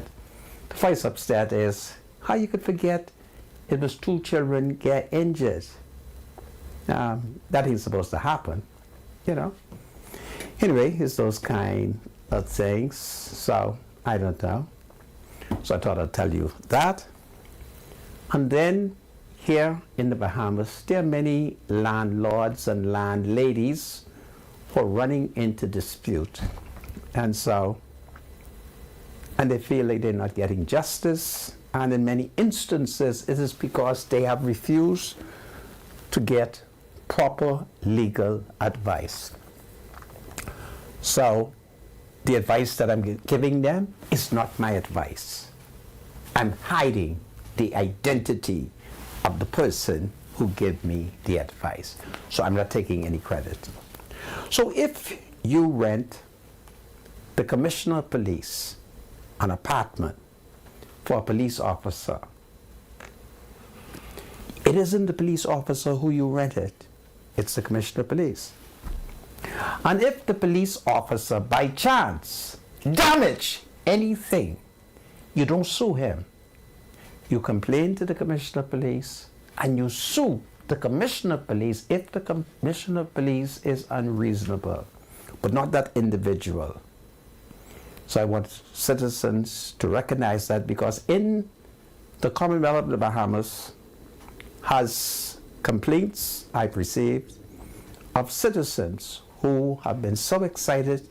The first upset is how you could forget it was 2 children get injured. That ain't supposed to happen, you know. Anyway, it's those kind of things. So I don't know. So I thought I'd tell you that. And then here in the Bahamas, there are many landlords and landladies who are running into dispute. And they feel like they're not getting justice. And in many instances, it is because they have refused to get proper legal advice. So the advice that I'm giving them is not my advice. I'm hiding the identity of the person who gave me the advice. So I'm not taking any credit. So if you rent the Commissioner of Police an apartment for a police officer, it isn't the police officer who you rented, it's the Commissioner of Police. And if the police officer by chance damage anything, you don't sue him. You complain to the Commissioner of Police and you sue the Commissioner of Police if the Commissioner of Police is unreasonable, but not that individual. So I want citizens to recognize that, because in the Commonwealth of the Bahamas has complaints I've received of citizens who have been so excited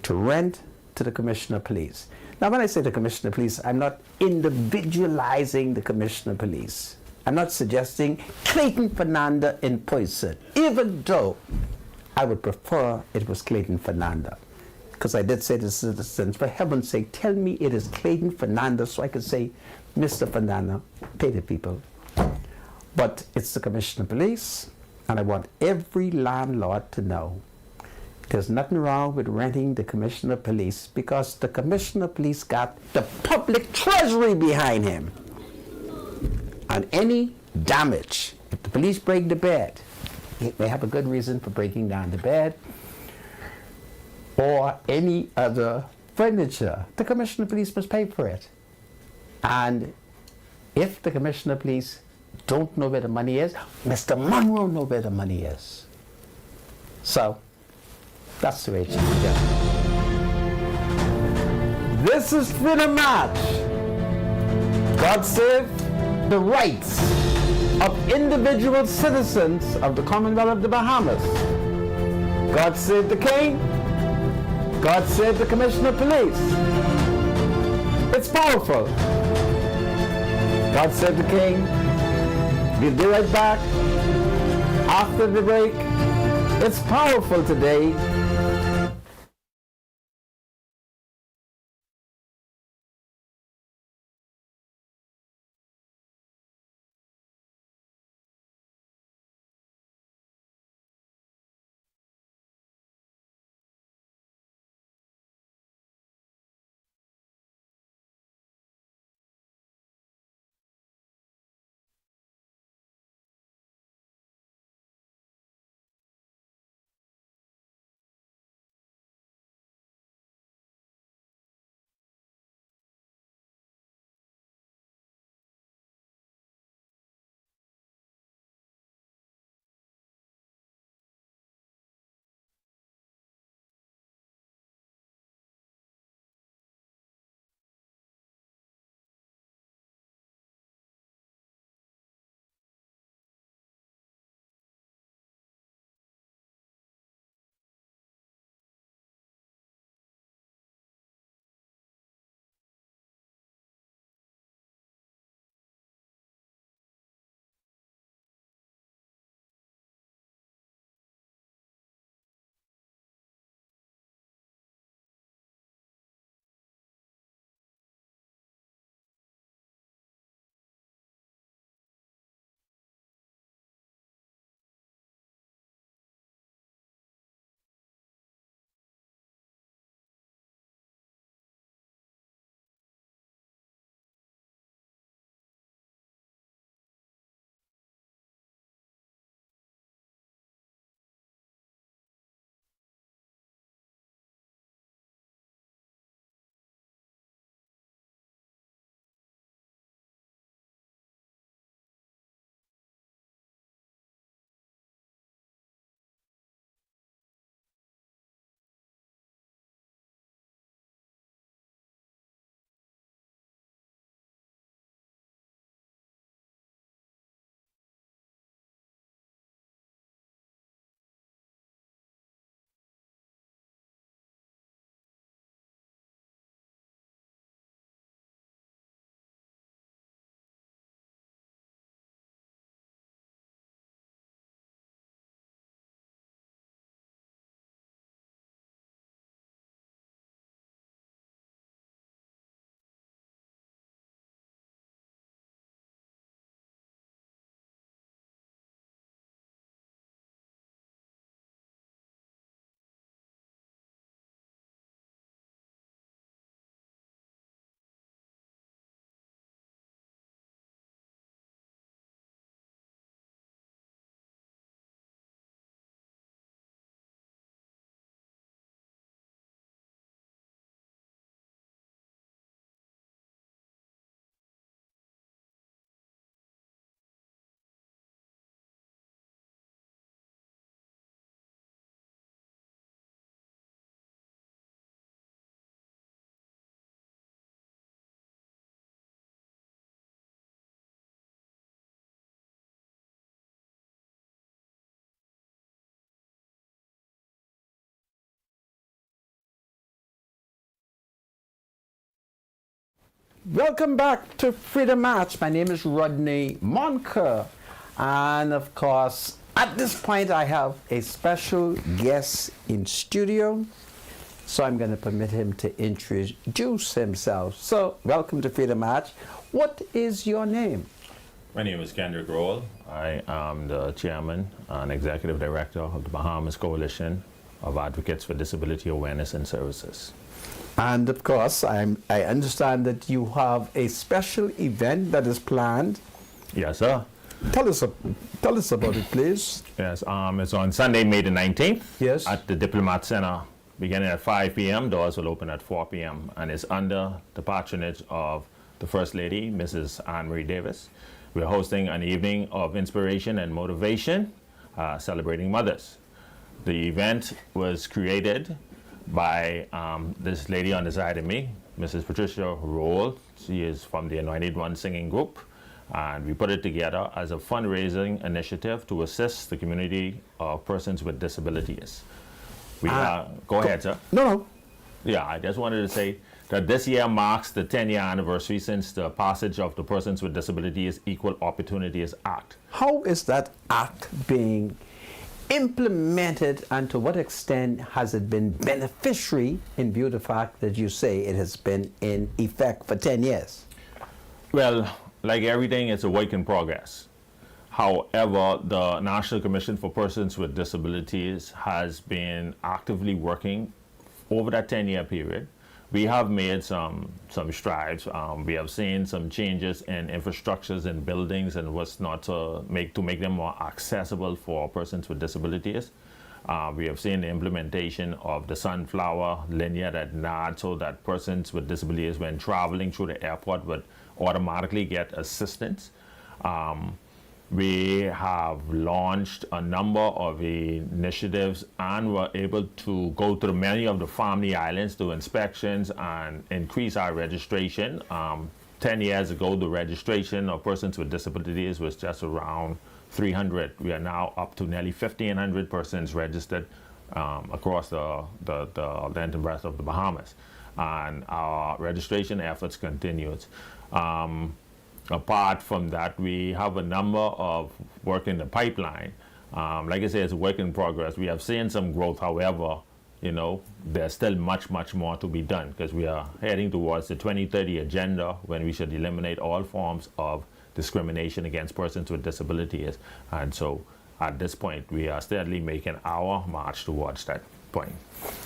to rent to the Commissioner of Police. Now, when I say the Commissioner of Police, I'm not individualizing the Commissioner of Police. I'm not suggesting Clayton Fernanda in person, even though I would prefer it was Clayton Fernanda. Because I did say to citizens, for heaven's sake, tell me it is Clayton Fernanda so I could say, Mr. Fernanda, pay the people. But it's the Commissioner of Police, and I want every landlord to know, there's nothing wrong with renting the Commissioner of Police, because the Commissioner of Police got the public treasury behind him. And any damage, if the police break the bed, they have a good reason for breaking down the bed, or any other furniture, the Commissioner of Police must pay for it. And if the Commissioner of Police don't know where the money is, Mr. Monroe knows where the money is. So, that's the way it should be done. This is Freedom March. God save the rights of individual citizens of the Commonwealth of the Bahamas. God save the King. God save the Commissioner of Police. It's powerful. God save the King. We'll be right back after the break. It's powerful today. Welcome back to Freedom March. My name is Rodney Monker, and of course at this point I have a special guest in studio, so I'm going to permit him to introduce himself. So welcome to Freedom March. What is your name? My name is Kendrick Roll. I am the chairman and executive director of the Bahamas Coalition of Advocates for Disability Awareness and Services. And of course, I understand that you have a special event that is planned. Yes, sir. Tell us about it, please. Yes, it's on Sunday, May the 19th. Yes. At the Diplomat Center, beginning at 5 p.m. Doors will open at 4 p.m. and it's under the patronage of the First Lady, Mrs. Anne Marie Davis. We're hosting an evening of inspiration and motivation, celebrating mothers. The event was created by this lady on the side of me, Mrs. Patricia Roll. She is from the Anointed One Singing Group, and we put it together as a fundraising initiative to assist the community of persons with disabilities. Go ahead, sir. No. Yeah, I just wanted to say that this year marks the 10-year anniversary since the passage of the Persons with Disabilities Equal Opportunities Act. How is that act being implemented, and to what extent has it been beneficiary in view of the fact that you say it has been in effect for 10 years? Well, like everything, it's a work in progress. However, the National Commission for Persons with Disabilities has been actively working over that 10-year period. We have made some strides. We have seen some changes in infrastructures and buildings and what's not to make them more accessible for persons with disabilities. We have seen the implementation of the sunflower linear that nods so that persons with disabilities, when traveling through the airport, would automatically get assistance. We have launched a number of initiatives and were able to go to many of the family islands do inspections and increase our registration. 10 years ago, the registration of persons with disabilities was just around 300. We are now up to nearly 1,500 persons registered across the length and breadth of the Bahamas. And our registration efforts continues. Apart from that, we have a number of work in the pipeline. Like I say, it's a work in progress. We have seen some growth. However, there's still much more to be done, because we are heading towards the 2030 agenda, when we should eliminate all forms of discrimination against persons with disabilities. And so at this point, we are steadily making our march towards that point.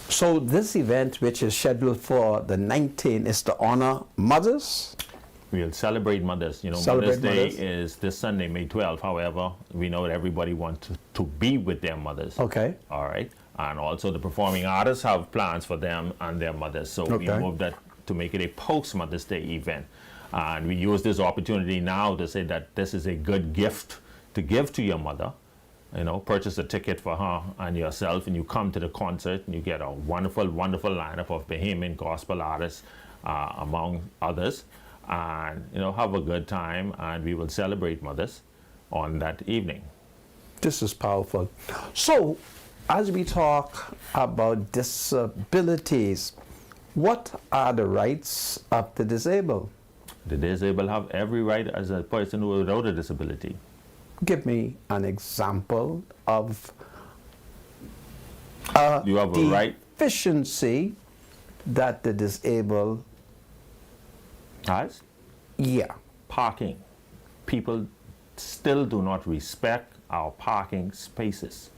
So this event, which is scheduled for the 19th, is to honor mothers? We'll celebrate mothers. Mother's Day is this Sunday, May 12th. However, we know that everybody wants to be with their mothers. Okay. All right. And also the performing artists have plans for them and their mothers. So we moved that to make it a post-Mother's Day event. And we use this opportunity now to say that this is a good gift to give to your mother. Purchase a ticket for her and yourself, and you come to the concert, and you get a wonderful lineup of Bahamian gospel artists, among others. And have a good time, and we will celebrate mothers on that evening. This is powerful. So, as we talk about disabilities, what are the rights of the disabled? The disabled have every right as a person without a disability. Give me an example of you have a right deficiency that the disabled has? Yeah. Parking. People still do not respect our parking spaces.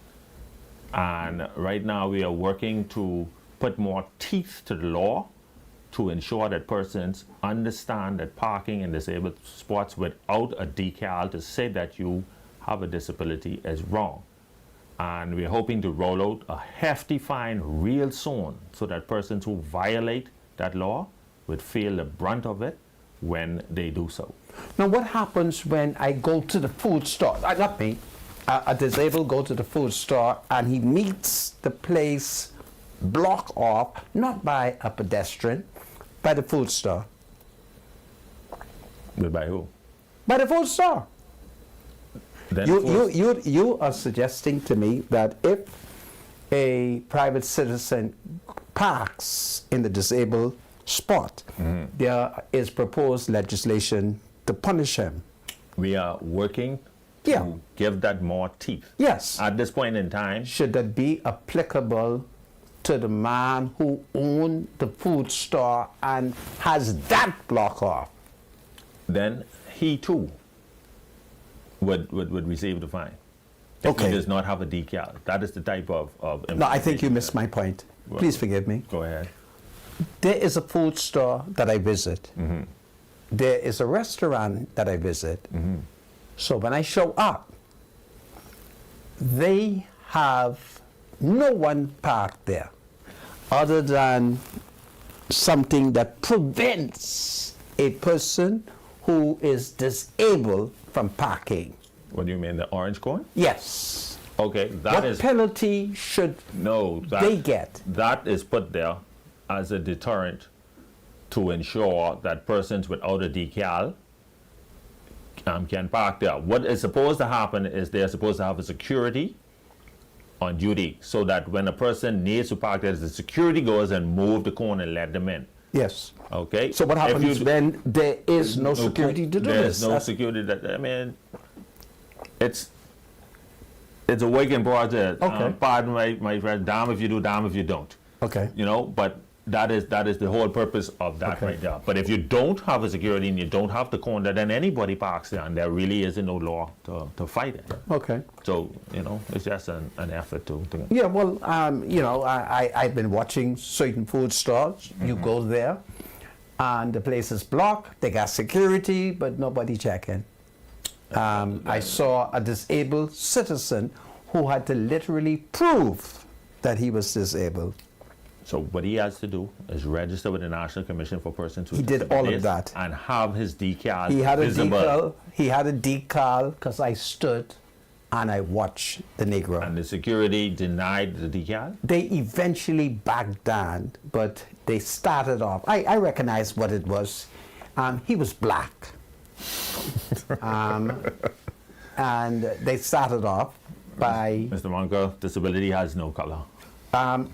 And right now we are working to put more teeth to the law to ensure that persons understand that parking in disabled spots without a decal to say that you have a disability is wrong. And we're hoping to roll out a hefty fine real soon, so that persons who violate that law would feel the brunt of it when they do so. Now, what happens when I go to the food store? Not me. A disabled go to the food store and he meets the place blocked off, not by a pedestrian, by the food store. But by who? By the food store. Then You are suggesting to me that if a private citizen parks in the disabled spot, there is proposed legislation to punish him. We are working to give that more teeth. Yes. At this point in time. Should that be applicable to the man who owned the food store and has that block off? Then he too would receive the fine. If Okay. he does not have a decal. That is the type of No, I think you implementation missed my point. Please forgive me. Go ahead. There is a food store that I visit. There is a restaurant that I visit. So when I show up, they have no one parked there other than something that prevents a person who is disabled from parking. What do you mean, the orange cone? Yes. Okay, that What is penalty should no. they get? That is put there as a deterrent to ensure that persons without a decal can park there. What is supposed to happen is they're supposed to have a security on duty so that when a person needs to park there, the security goes and move the cone and let them in. Yes. Okay. So what If happens you- when there is no security to do There's this? no security. I mean, it's a working project. Okay. Pardon my friend. Damn if you do, damn if you don't. Okay. You know, but that is the whole purpose of that Okay. right there. But if you don't have a security and you don't have the cone, then anybody parks there, and there really isn't no law to fight it. Okay. So you know, it's just an effort to Yeah, well, you know, I've been watching certain food stores. You go there, and the place is blocked. They got security, but nobody checking. I saw a disabled citizen who had to literally prove that he was disabled. So what he has to do is register with the National Commission for Persons with He did all of Disabilities that. and have his decal He had a visible. decal. He had a decal because I stood and I watched the Negro. And the security denied the decal? They eventually backed down, but they started off. I recognized what it was. He was black. And they started off by, Mr. Monka, disability has no color.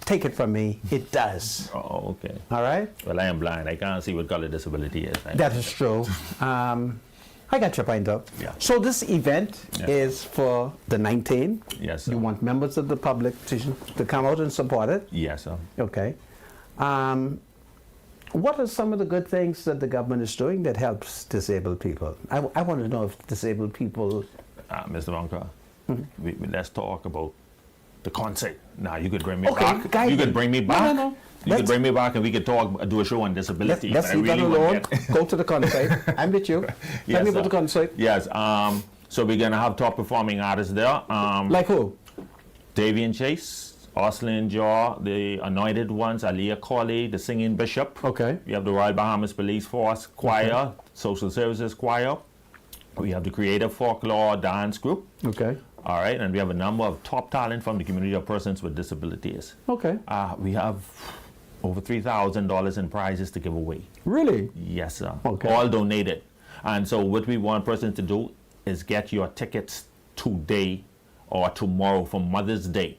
take it from me, it does. Oh, okay. All right? Well, I am blind. I can't see what color disability is. That is true. I got your point up. Yeah. So this event Yeah. is for the 19th. Yes, sir. You want members of the public to come out and support it? Yes, sir. Okay. What are some of the good things that the government is doing that helps disabled people? I want to know if disabled people... Mr. Monka, let's talk about the concert. Now, you could bring me Okay, back. guide You me. could bring me No, back. no. You could bring me back and we could do a show on disability. Let's but I leave that really wanna alone. get- Go to the concert. I'm with you. Tell Yes, me about sir. the concert. Yes. So we're going to have top performing artists there. Like who? Davian Chase, Oslin Jaw, the Anointed Ones, Aliyah Corley, the Singing Bishop. Okay. We have the Royal Bahamas Police Force Choir, Social Services Choir. We have the Creative Folklore Dance Group. Okay. All right, and we have a number of top talent from the community of persons with disabilities. Okay. We have over $3,000 in prizes to give away. Really? Yes, sir. Okay. All donated. And so what we want persons to do is get your tickets today or tomorrow for Mother's Day.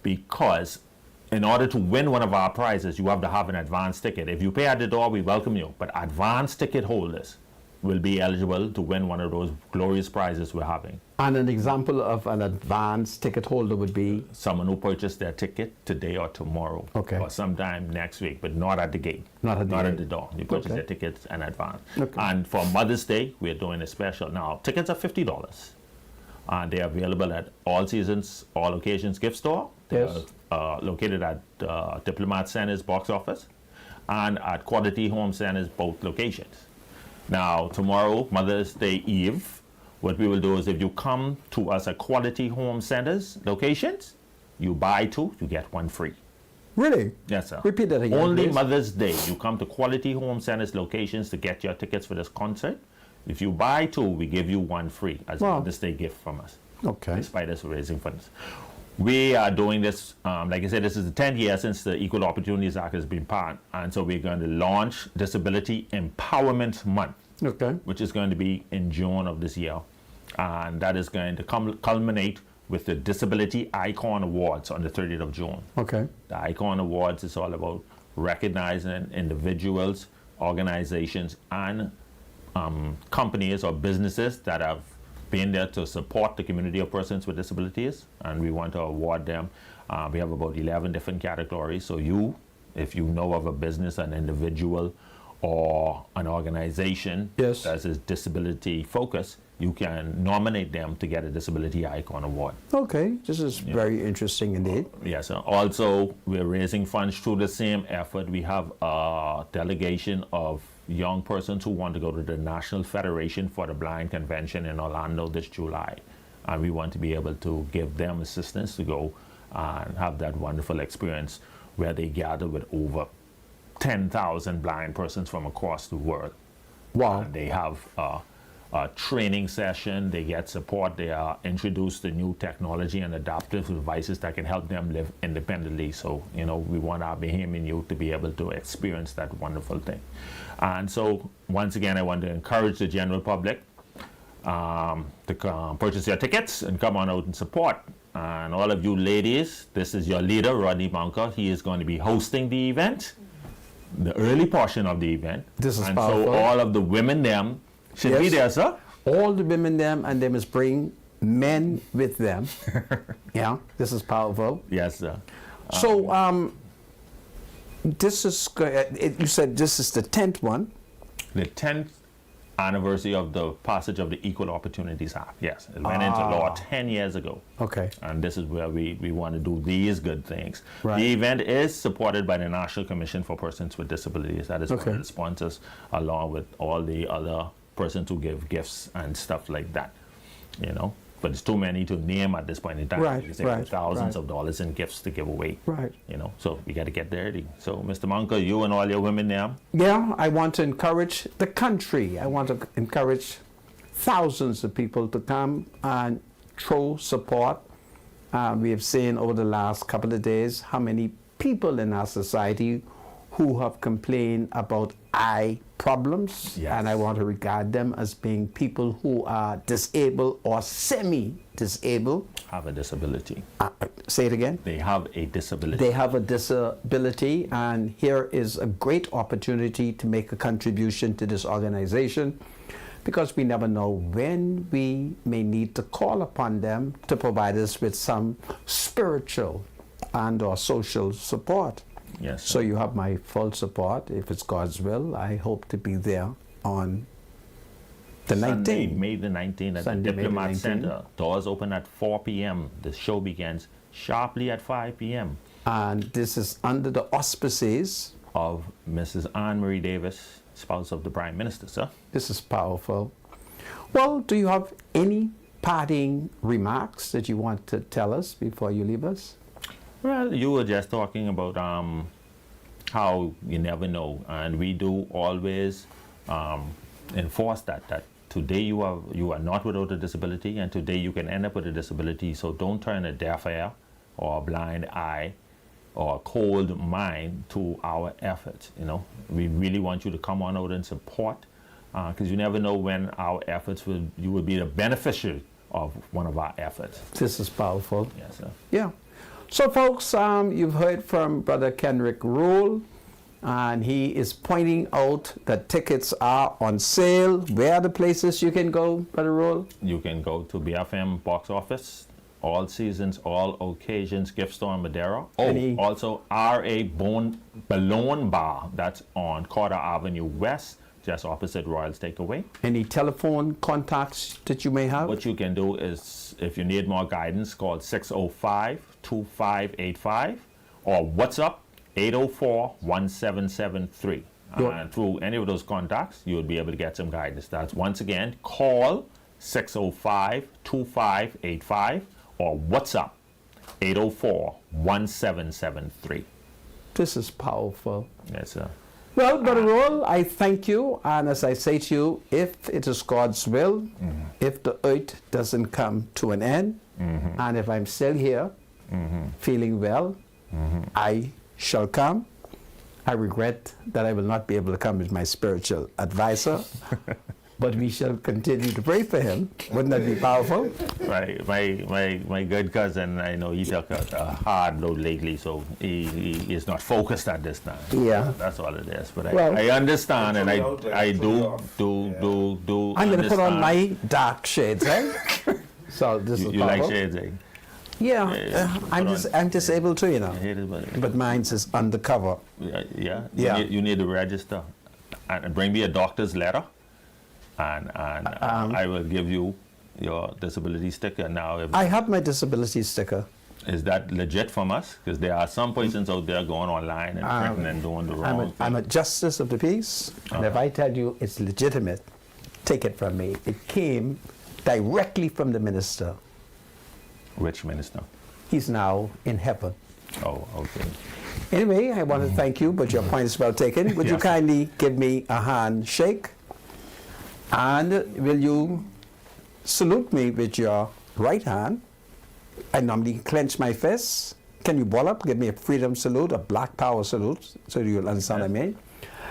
Because in order to win one of our prizes, you have to have an advance ticket. If you pay at the door, we welcome you. But advance ticket holders will be eligible to win one of those glorious prizes we're having. And an example of an advance ticket holder would be? Someone who purchased their ticket today or tomorrow. Okay. Or sometime next week, but not at the gate. Not at the Not gate. at the door. You purchase Okay. their tickets in advance. Okay. And for Mother's Day, we're doing a special. Now, tickets are $50. And they're available at All Seasons, All Occasions gift store. Yes. Located at Diplomat Center's box office and at Quality Home Centers, both locations. Now, tomorrow, Mother's Day Eve, what we will do is if you come to us at Quality Home Centers locations, you buy two, you get one free. Really? Yes, sir. Repeat that again, Only please. Mother's Day, you come to Quality Home Centers locations to get your tickets for this concert. If you buy two, we give you one free as a Wow. Mother's Day gift from us. Okay. Despite us raising funds. We are doing this, like I said, this is the 10th year since the Equal Opportunities Act has been passed. And so we're going to launch Disability Empowerment Month, Okay. which is going to be in June of this year. And that is going to culminate with the Disability Icon Awards on the 30th of June. Okay. The Icon Awards is all about recognizing individuals, organizations, and companies or businesses that have been there to support the community of persons with disabilities, and we want to award them. We have about 11 different categories. So if you know of a business, an individual, or an organization Yes. that is disability focused, you can nominate them to get a Disability Icon Award. Okay, this is very interesting indeed. Yes. Also, we're raising funds through the same effort. We have a delegation of young persons who want to go to the National Federation for the Blind Convention in Orlando this July. And we want to be able to give them assistance to go and have that wonderful experience where they gather with over 10,000 blind persons from across the world. Wow. And they have a training session, they get support, they are introduced to new technology and adaptive devices that can help them live independently. So, you know, we want our Bahamian youth to be able to experience that wonderful thing. And so, once again, I want to encourage the general public to purchase your tickets and come on out and support. And all of you ladies, this is your leader, Rodney Bunker. He is going to be hosting the event, the early portion of the event. This is and powerful. so all of the women them should be Yes. there, sir. All the women them, and they must bring men with them. Yeah, this is powerful. Yes, sir. So, this is, you said this is the 10th one. The 10th anniversary of the passage of the Equal Opportunities Act. Yes, it went into law 10 years ago. Okay. And this is where we want to do these good things. Right. The event is supported by the National Commission for Persons with Disabilities. That is one Okay. of the sponsors, along with all the other persons who give gifts and stuff like that. You know, but it's too many to name at this point in time. Right, Because there right, are thousands right. of dollars in gifts to give away. Right. You know, so we got to get dirty. So, Mr. Munker, you and all your women there, Yeah, I want to encourage the country. I want to encourage thousands of people to come and show support. We have seen over the last couple of days how many people in our society who have complained about eye problems. Yes. And I want to regard them as being people who are disabled or semi-disabled. have a disability. Say it again. They have a disability. They have a disability, and here is a great opportunity to make a contribution to this organization, because we never know when we may need to call upon them to provide us with some spiritual and or social support. Yes. So you have my full support. If it's God's will, I hope to be there on the Sunday, 19th. May the 19th at Sunday, the May the Diplomat 19th. Center. Doors open at 4 p.m. The show begins sharply at 5 p.m. And this is under the auspices. of Mrs. Anne Marie Davis, spouse of the Prime Minister, sir. This is powerful. Well, do you have any parting remarks that you want to tell us before you leave us? Well, you were just talking about how you never know, and we do always enforce that today you are not without a disability, and today you can end up with a disability. So don't turn a deaf ear or a blind eye or a cold mind to our efforts. You know, we really want you to come on out and support, because you never know when our efforts you will be the beneficiary of one of our efforts. This is powerful. Yes, sir. Yeah. So, folks, you've heard from Brother Kenrick Rule, and he is pointing out that tickets are on sale. Where are the places you can go, Brother Rule? You can go to BFM box office, all seasons, all occasions, gift store in Madeira. Any- Also R.A. Balloon Bar, that's on Carter Avenue West, just opposite Royals Takeaway. Any telephone contacts that you may have? What you can do is, if you need more guidance, call 605-2585 or WhatsApp 804-1773. Your- And through any of those contacts, you will be able to get some guidance. That's once again, call 605-2585 or WhatsApp 804-1773. This is powerful. Yes, sir. Well, Brother Roll, I thank you. And as I say to you, if it is God's will, if the earth doesn't come to an end, and if I'm still here, feeling well, I shall come. I regret that I will not be able to come as my spiritual advisor, but we shall continue to pray for him. Wouldn't that be powerful? My good cousin, I know he took a hard load lately, so he is not focused at this time. Yeah. That's all it is. But Well- I understand, and Put it out there, I put it do off. I'm going to put on understand. my dark shades, right? So this is You like powerful. shades, eh? Yeah, Yeah, I'm disabled too, you know. I hate it, but But mine's is undercover. yeah. Yeah. You need to register. and bring me a doctor's letter, and I will give you your disability sticker. Now, if I have my disability sticker. is that legit from us? Because there are some persons out there going online and printing and doing the wrong thing. I'm a justice of the peace, and if I tell you it's legitimate, take it from me. It came directly from the minister. Which minister? He's now in heaven. Oh, okay. Anyway, I want to thank you, but your point is well taken. Would you Yes. kindly give me a handshake? And will you salute me with your right hand? I normally clench my fists. Can you ball up, give me a freedom salute, a black power salute, so you'll understand what I mean?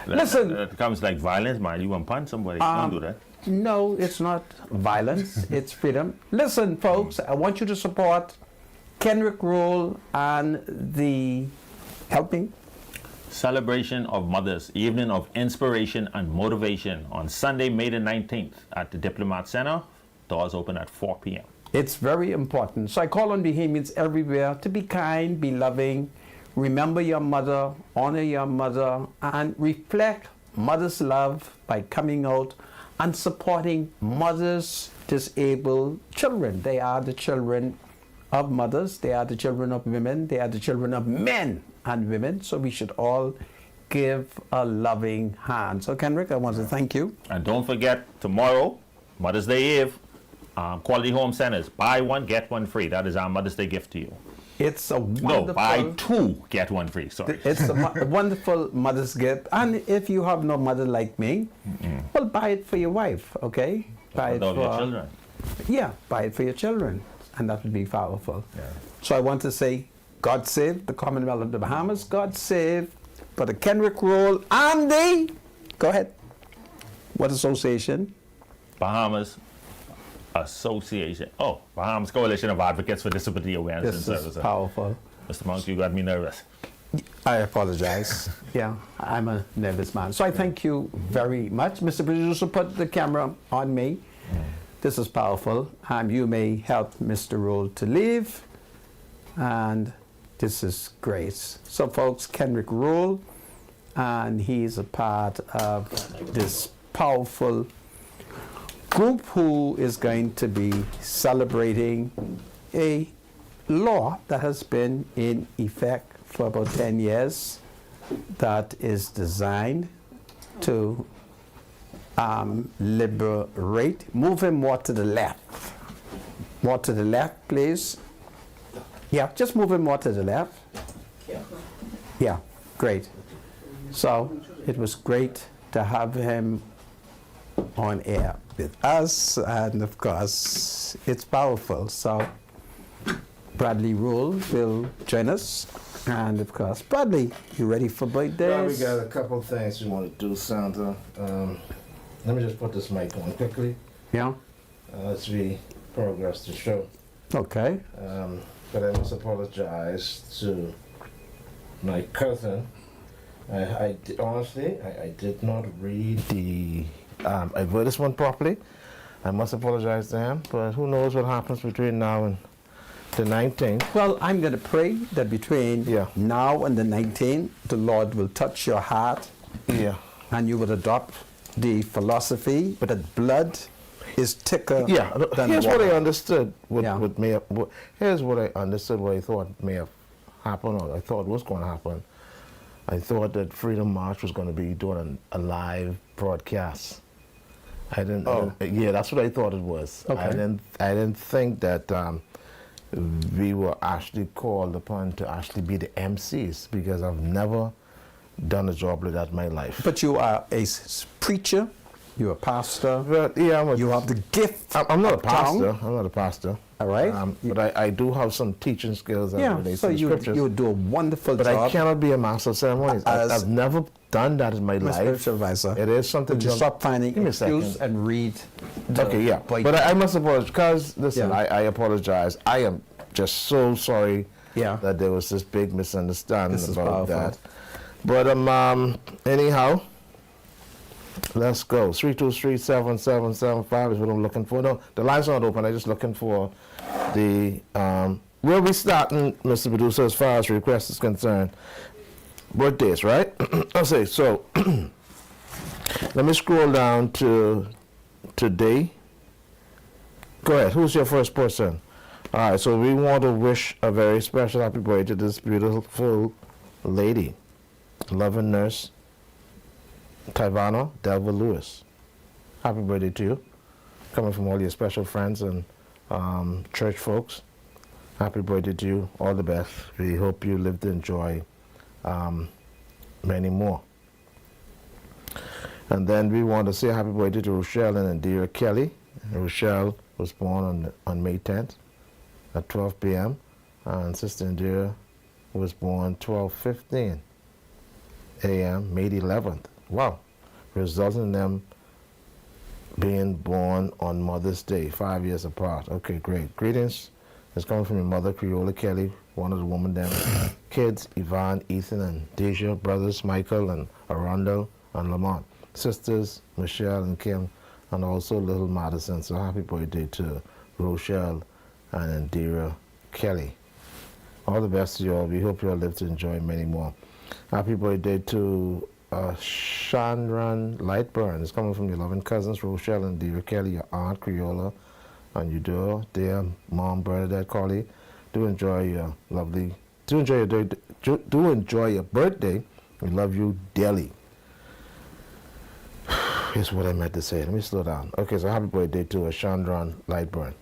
Listen. It comes like violence, man. You want to punch somebody. Don't do that. No, it's not violence, it's freedom. Listen, folks, I want you to support Kenrick Rule and the, help me, Celebration of Mothers, Evening of Inspiration and Motivation on Sunday, May the 19th at the Diplomat Center. Doors open at 4 p.m. It's very important. So I call on Bahamians everywhere to be kind, be loving, remember your mother, honor your mother, and reflect mother's love by coming out and supporting mothers' disabled children. They are the children of mothers, they are the children of women, they are the children of men and women. So we should all give a loving hand. So Kenrick, I want to thank you. And don't forget, tomorrow, Mother's Day Eve, Quality Home Centers, buy one, get one free. That is our Mother's Day gift to you. It's a No, wonderful... buy two, get one free, sorry. It's a wonderful mother's gift. And if you have no mother like me, well, buy it for your wife, okay? Buy it Of for your children. Yeah, buy it for your children. And that would be powerful. Yeah. So I want to say, God save the Commonwealth of the Bahamas. God save for the Kenrick Rule and the... Go ahead. What association? Bahamas Association. Oh, Bahamas Coalition of Advocates for Disability Awareness and This Services. is powerful. Mr. Monk, you got me nervous. I apologize. Yeah, I'm a nervous man. So I thank you very much. Mr. Producer, put the camera on me. This is powerful. You may help Mr. Rule to leave. And this is great. So folks, Kenrick Rule, and he's a part of this powerful group who is going to be celebrating a law that has been in effect for about 10 years that is designed to liberate. Move him more to the left. More to the left, please. Yeah, just move him more to the left. Yeah, great. So it was great to have him on air with us, and of course it's powerful. So Bradley Rule will join us, and of course, Bradley, you ready for birthdays? Well, we got a couple of things we want to do, Sandra. Let me just put this mic on quickly Yeah. as we progress the show. Okay. But I must apologize to my cousin. Honestly, I did not read the advertisement properly. I must apologize to him, but who knows what happens between now and the 19th. Well, I'm going to pray that between Yeah. now and the 19th, the Lord will touch your heart, Yeah. and you would adopt the philosophy, but that blood is thicker Yeah, than here's what water. I understood. Yeah. Here's what I understood. What I thought may have happened, or I thought was going to happen. I thought that Freedom March was going to be doing a live broadcast. I didn't. Oh. Yeah, that's what I thought it was. Okay. I didn't think that we were actually called upon to actually be the MCs, because I've never done a job like that in my life. But you are a preacher, you're a pastor, But yeah, you have the gift. I'm not a of tongue. pastor. I'm not a pastor. All right. But I do have some teaching skills that Yeah, relate so to the you scriptures. would do a wonderful But job. I cannot be a master of ceremonies. As- I've never done that in my My life. spiritual advisor. It is something. Would you stop finding Give me a excuse second. and read the Okay, yeah. Bible? But I must apologize, because, listen, Yeah. I apologize. I am just so sorry Yeah. that there was this big misunderstanding This is about powerful. that. But anyhow, let's go. 323-7775 is what I'm looking for. No, the line's not open. I'm just looking for the... we'll be starting, Mr. Producer, as far as request is concerned. Birthdays, right? I'll say, so... Let me scroll down to today. Go ahead. Who's your first person? All right. So we want to wish a very special happy birthday to this beautiful lady, loving nurse, Tyvana Delva Lewis. Happy birthday to you. Coming from all your special friends and church folks. Happy birthday to you. All the best. We hope you live to enjoy many more. And then we want to say happy birthday to Rochelle and Indira Kelly. Rochelle was born on May 10th at 12 p.m. And Sister Indira was born 12:15 a.m. May 11th. Wow. Resulting in them being born on Mother's Day, 5 years apart. Okay, great. Greetings. It's coming from your mother, Creola Kelly, one of the women them. Kids, Yvonne, Ethan, and Deja. Brothers, Michael, and Arundel, and Lamont. Sisters, Michelle and Kim, and also little Madison. So happy birthday to Rochelle and Indira Kelly. All the best to you all. We hope you all live to enjoy many more. Happy birthday to Chandran Lightburn. It's coming from your loving cousins, Rochelle and Indira Kelly, your aunt, Creola, and you dear mom, Bernadette Colley. Do enjoy your birthday. We love you dearly. Here's what I meant to say. Let me slow down. Okay, so happy birthday to Chandran Lightburn.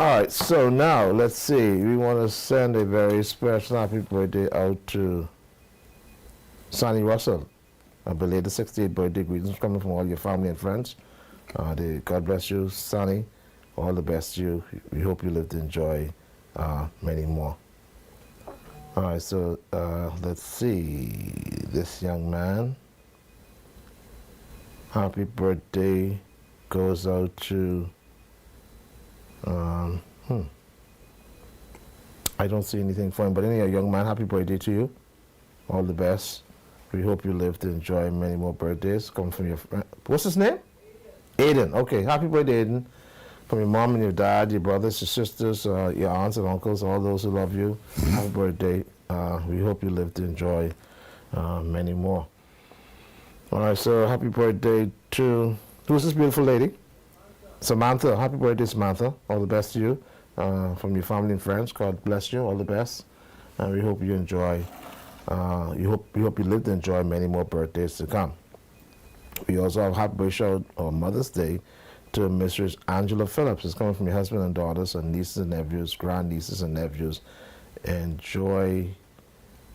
All right, so now let's see. We want to send a very special happy birthday out to Sonny Russell. A belated 68th birthday greetings coming from all your family and friends. God bless you, Sonny. All the best to you. We hope you live to enjoy many more. All right, so let's see. This young man. Happy birthday goes out to, I don't see anything for him, but anyway, young man, happy birthday to you. All the best. We hope you live to enjoy many more birthdays. Come from your friend. What's his name? Aiden. Okay, happy birthday, Aiden. From your mom and your dad, your brothers, your sisters, your aunts and uncles, all those who love you. Happy birthday. We hope you live to enjoy many more. All right, so happy birthday to, who's this beautiful lady? Samantha. Happy birthday, Samantha. All the best to you from your family and friends. God bless you. All the best. And we hope you enjoy, we hope you live to enjoy many more birthdays to come. We also have happy birthday on Mother's Day to Mrs. Angela Phillips. It's coming from your husband and daughters and nieces and nephews, grandnieces and nephews. Enjoy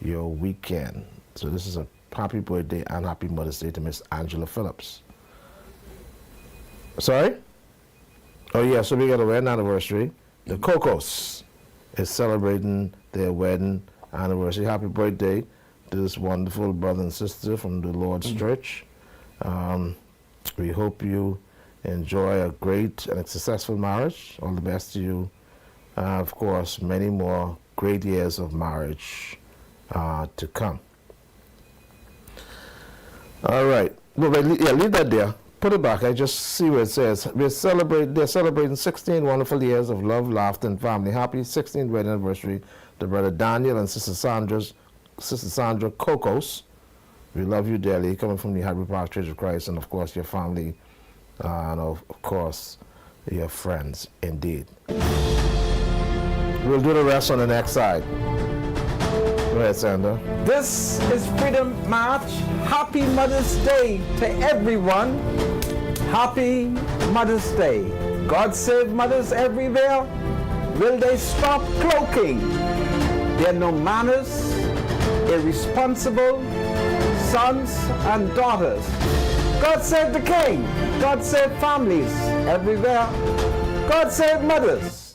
your weekend. So this is a happy birthday and happy Mother's Day to Miss Angela Phillips. Sorry? Oh yeah, so we got a wedding anniversary. The Cocos is celebrating their wedding anniversary. Happy birthday to this wonderful brother and sister from the Lord's Church. We hope you enjoy a great and a successful marriage. All the best to you. Of course, many more great years of marriage to come. All right. Well, leave that there. Put it back. I just see what it says. They're celebrating 16 wonderful years of love, laughter, and family. Happy 16th wedding anniversary to Brother Daniel and Sister Sandra Cocos. We love you dearly, coming from the Hadley Park Church of Christ, and of course your family, and of course your friends, indeed. We'll do the rest on the next side. Go ahead, Sandra. This is Freedom March. Happy Mother's Day to everyone. Happy Mother's Day. God save mothers everywhere. Will they stop cloaking their no manners, irresponsible sons and daughters? God save the King. God save families everywhere. God save mothers.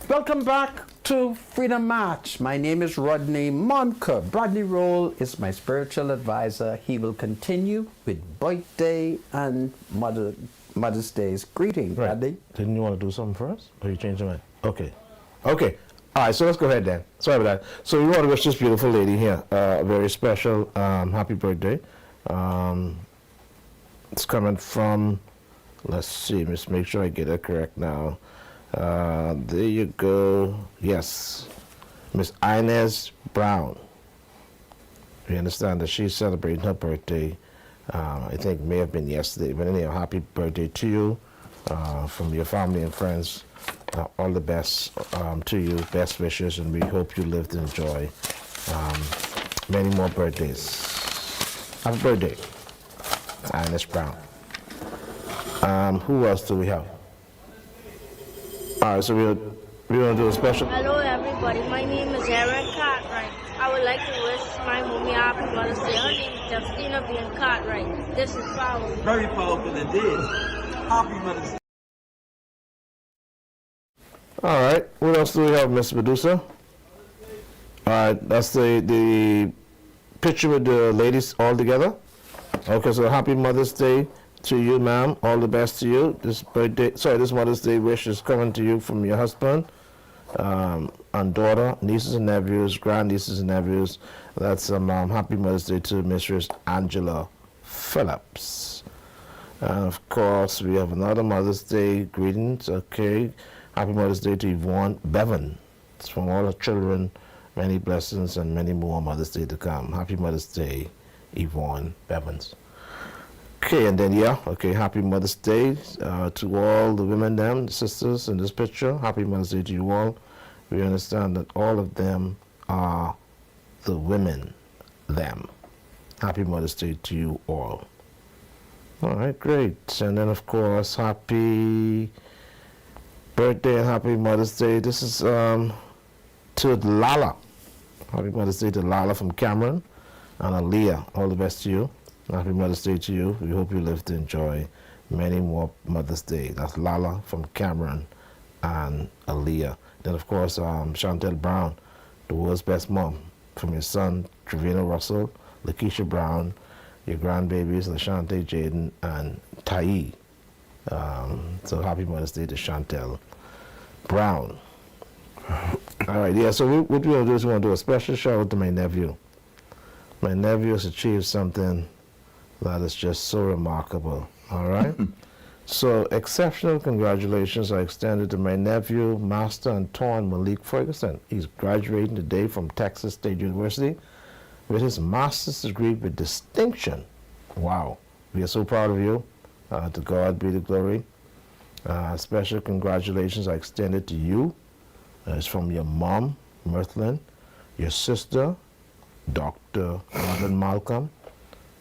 Welcome back to Freedom March. My name is Rodney Monker. Bradley Roll is my spiritual advisor. He will continue with birthday and Mother's Day's greeting. Right. Bradley? Didn't you want to do something first? Or you changed your mind? Okay. Okay. All right, so let's go ahead then. Sorry about that. So we want to wish this beautiful lady here a very special happy birthday. It's coming from, let's see, let's make sure I get it correct now. There you go. Yes. Miss Inez Brown. We understand that she's celebrating her birthday. I think it may have been yesterday, but anyhow, happy birthday to you from your family and friends. All the best to you, best wishes, and we hope you live to enjoy many more birthdays. Happy birthday, Inez Brown. Who else do we have? All right, so we're going to do a special. Hello everybody, my name is Aaron Cartwright. I would like to wish my mommy happy Mother's Day. Her name is Justina Bean Cartwright. This is powerful. Very powerful indeed. Happy Mother's Day. All right, what else do we have, Miss Medusa? All right, that's the picture with the ladies all together. Okay, so happy Mother's Day to you, ma'am. All the best to you. This Mother's Day wish is coming to you from your husband and daughter, nieces and nephews, grandnieces and nephews. That's happy Mother's Day to Mistress Angela Phillips. And of course, we have another Mother's Day greetings. Okay, happy Mother's Day to Yvonne Bevan. It's from all her children. Many blessings and many more Mother's Day to come. Happy Mother's Day, Yvonne Bevans. Okay, and then happy Mother's Day to all the women, them, the sisters in this picture. Happy Mother's Day to you all. We understand that all of them are the women, them. Happy Mother's Day to you all. All right, great. And then, of course, happy birthday and happy Mother's Day. This is to Lala. Happy Mother's Day to Lala from Cameron and Aaliyah. All the best to you. Happy Mother's Day to you. We hope you live to enjoy many more Mother's Day. That's Lala from Cameron and Aaliyah. Then, of course, Chantel Brown, the world's best mom, from your son, Trevino Russell, Lakeisha Brown, your grandbabies, Lashante, Jaden, and Tai. So happy Mother's Day to Chantel Brown. All right, yeah, so what we're going to do is we're going to do a special shout out to my nephew. My nephew has achieved something that is just so remarkable, all right? So exceptional congratulations are extended to my nephew, Master Antoine Malik Ferguson. He's graduating today from Texas State University with his master's degree with distinction. Wow, we are so proud of you. To God be the glory. Special congratulations are extended to you. It's from your mom, Mirthlin, your sister, Dr. Robin Malcolm,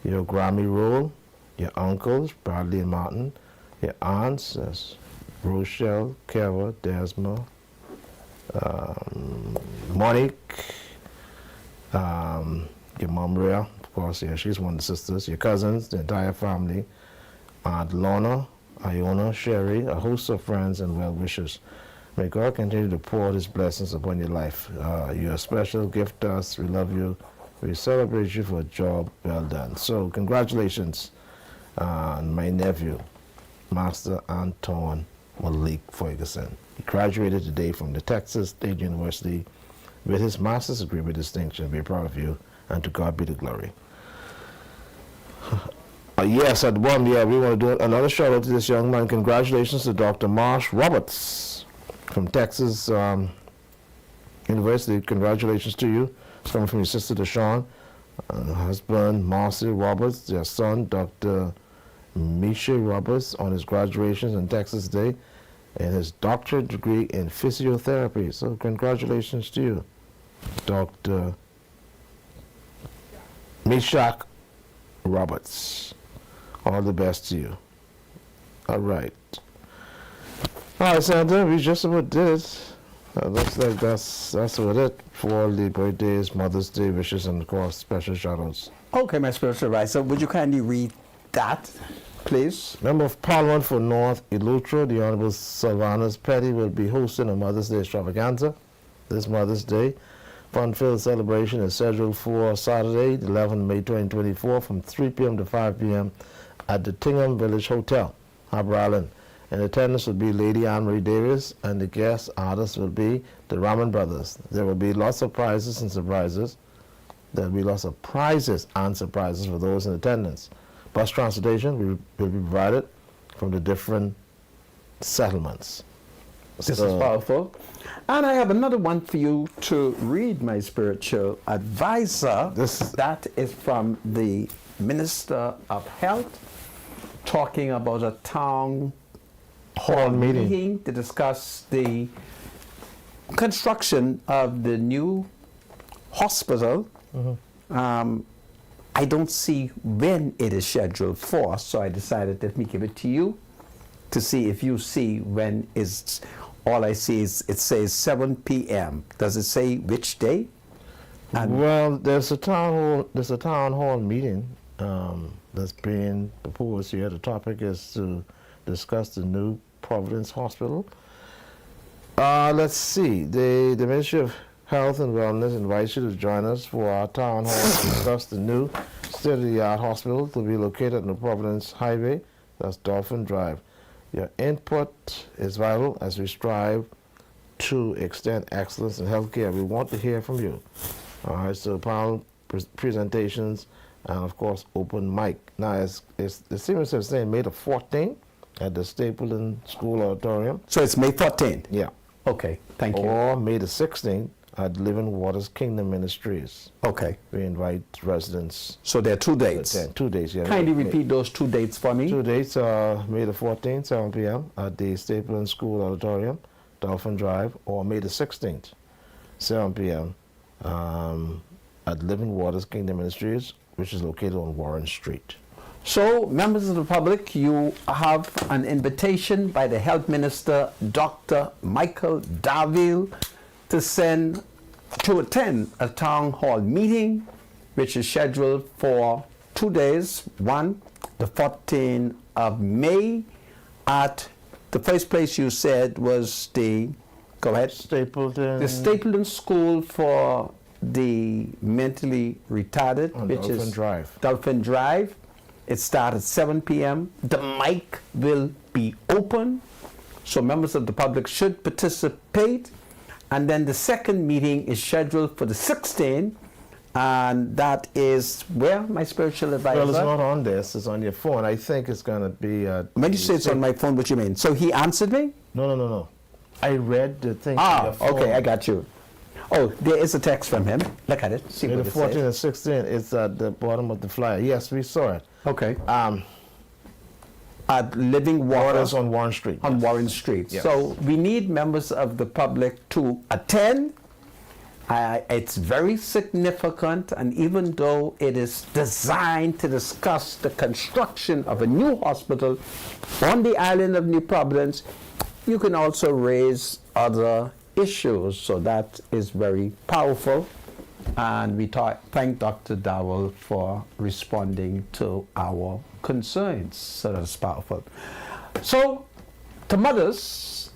your Grammy Roll, your uncles, Bradley and Martin, your aunts, Rochelle, Kara, Desma, Monique, your mom, Rhea, of course, yeah, she's one of the sisters, your cousins, the entire family, Aunt Lorna, Iona, Sherry, a host of friends and well-wishers. May God continue to pour His blessings upon your life. You're a special gift to us. We love you. We celebrate you for a job well done. So congratulations on my nephew, Master Antoine Malik Ferguson. He graduated today from the Texas State University with his master's degree with distinction. We're proud of you, and to God be the glory. Yes, at one, we want to do another shout out to this young man. Congratulations to Dr. Marsh Roberts from Texas University. Congratulations to you. It's coming from your sister Deshawn, husband Marcy Roberts, their son Dr. Misha Roberts on his graduation in Texas Day and his doctorate degree in physiotherapy. So congratulations to you, Dr. Mishak Roberts. All the best to you. All right. All right, Sandra, we just about did it. Looks like that's about it for all the birthdays, Mother's Day wishes, and of course special shout outs. Okay, my spiritual advisor, would you kindly read that? please. Member of Parliament for North Iltv, the Honorable Sylvanus Petty, will be hosting a Mother's Day extravaganza this Mother's Day. Fun-filled celebration is scheduled for Saturday, 11 May 2024, from 3 p.m. to 5 p.m. at the Tingham Village Hotel, Harbour Island. In attendance will be Lady Anne-Marie Davis, and the guest artists will be the Raman Brothers. There will be lots of prizes and surprises. There will be lots of prizes and surprises for those in attendance. Bus transportation will be provided from the different settlements. This is powerful. And I have another one for you to read, my spiritual advisor. That is from the Minister of Health, talking about a town hall meeting to discuss the construction of the new hospital. I don't see when it is scheduled for, so I decided let me give it to you to see if you see when is. All I see is it says 7 p.m. Does it say which day? And well, there's a town hall meeting that's being proposed here. The topic is to discuss the new Providence Hospital. Let's see. The Ministry of Health and Wellness invites you to join us for our town hall to discuss the new state-of-the-art hospital to be located on the Providence Highway. That's Dolphin Drive. Your input is vital as we strive to extend excellence in healthcare. We want to hear from you. All right, so panel presentations and, of course, open mic. Now, the seems is saying May the 14th at the Stapleton School Auditorium. so it's May 14th? Yeah. Okay, thank you. Or May the 16th at Living Waters Kingdom Ministries. Okay, We invite residents so there are 2 to dates. attend. 2 days, yeah. Kindly repeat those 2 dates for me. 2 dates are May the 14th, 7 p.m. at the Stapleton School Auditorium, Dolphin Drive, or May the 16th, 7 p.m. At Living Waters Kingdom Ministries, which is located on Warren Street. So, members of the public, you have an invitation by the Health Minister, Dr. Michael Darville, to attend a town hall meeting, which is scheduled for 2 days. One, the 14th of May, at the first place you said was the, go ahead, Stapleton. the Stapleton School for the Mentally Retarded, On which Dolphin is Drive. Dolphin Drive. It starts at 7 p.m. The mic will be open, so members of the public should participate. And then the second meeting is scheduled for the 16th, and that is where, my spiritual advisor? Well, it's not on this. It's on your phone. I think it's going to be... When you say it's on my phone, what you mean? So he answered me? No. I read the thing on your phone. Okay, I got you. Oh, there is a text from him. Look at it. See May what the it 14th says. and 16th, it's at the bottom of the flyer. Yes, we saw it. Okay. At Living Waters Waters on Warren Street. on Warren Street. Yes. So we need members of the public to attend. It's very significant, and even though it is designed to discuss the construction of a new hospital on the island of New Providence, you can also raise other issues. So that is very powerful. And we thank Dr. Dowell for responding to our concerns. So that's powerful. So, to mothers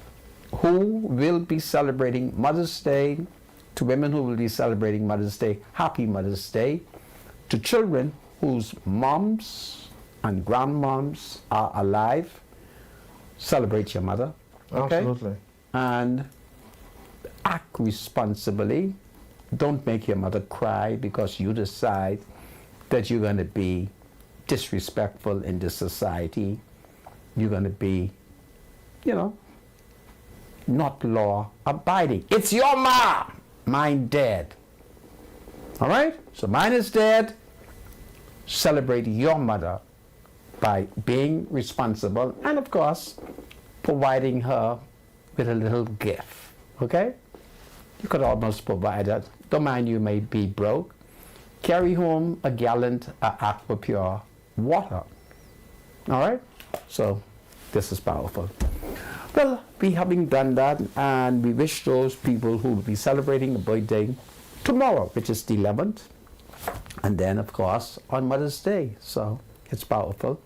who will be celebrating Mother's Day, to women who will be celebrating Mother's Day, happy Mother's Day. To children whose moms and grandmoms are alive, celebrate your mother. Okay? Absolutely. And act responsibly. Don't make your mother cry because you decide that you're going to be disrespectful in this society. You're going to be, not law abiding. It's your mom. Mine dead. All right? So mine is dead. Celebrate your mother by being responsible and, of course, providing her with a little gift. Okay? You could almost provide that. Don't mind you may be broke. Carry home a gallon of aqua pure water. All right? So this is powerful. Well, we having done that, and we wish those people who will be celebrating a birthday tomorrow, which is the 11th, and then, of course, on Mother's Day. So it's powerful.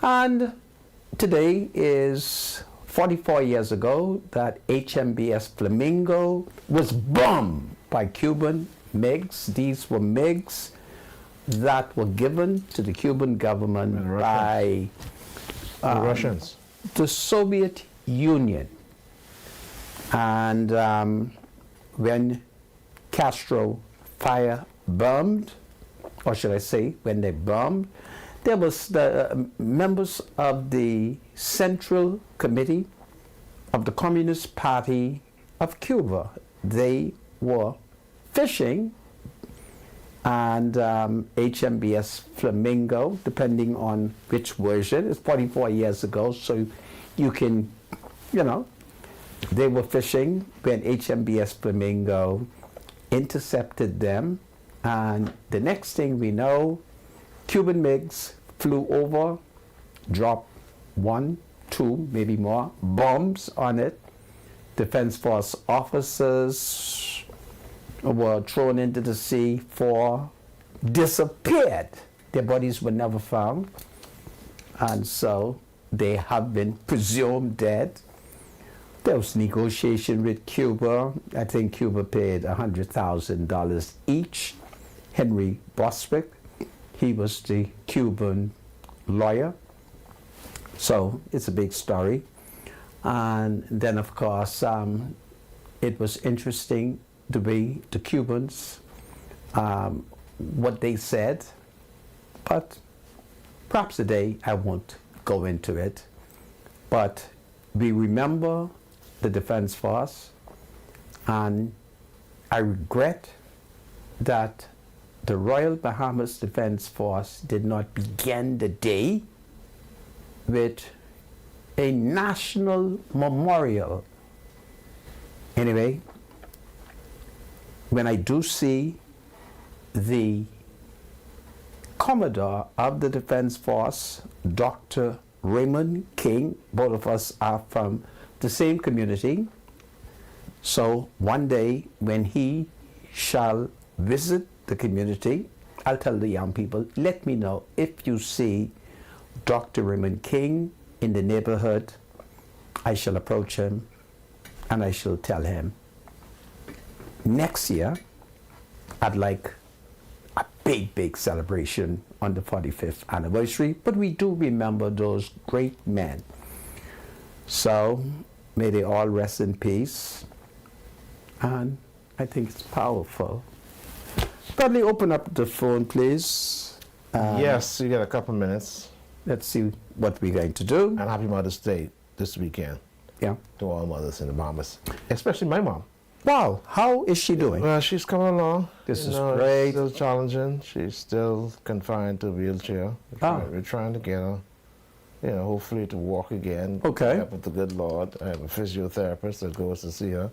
And today is 44 years ago that HMBS Flamingo was bombed by Cuban MiGs. These were MiGs that were given to the Cuban government by The Russians. the Soviet Union. And when Castro firebombed, or should I say, when they bombed, there was the members of the Central Committee of the Communist Party of Cuba. They were fishing, and HMBS Flamingo, depending on which version, it's 44 years ago, so you can, you know, they were fishing when HMBS Flamingo intercepted them, and the next thing we know, Cuban MiGs flew over, dropped 1, 2, maybe more bombs on it. Defense Force officers were thrown into the sea, 4 disappeared. Their bodies were never found, and so they have been presumed dead. There was negotiation with Cuba. I think Cuba paid $100,000 each. Henry Bostwick, he was the Cuban lawyer. So it's a big story. And then, of course, it was interesting to be the Cubans, what they said. But perhaps today I won't go into it. But we remember the Defense Force, and I regret that the Royal Bahamas Defense Force did not begin the day with a national memorial. Anyway, when I do see the Commodore of the Defense Force, Dr. Raymond King, both of us are from the same community, so one day when he shall visit the community, I'll tell the young people, let me know if you see Dr. Raymond King in the neighborhood. I shall approach him and I shall tell him, next year I'd like a big celebration on the 45th anniversary, but we do remember those great men. So may they all rest in peace, and I think it's powerful. Dudley, open up the phone, please. Yes, you got a couple minutes. Let's see what we're going to do. And happy Mother's Day this weekend Yeah. to all mothers in the Bahamas, especially my mom. Wow, how is she doing? Well, she's coming along. This You is know, great. It's still challenging. She's still confined to a wheelchair. We're trying to get her, you know, hopefully to walk again. Okay. Help with the good Lord. I have a physiotherapist that goes to see her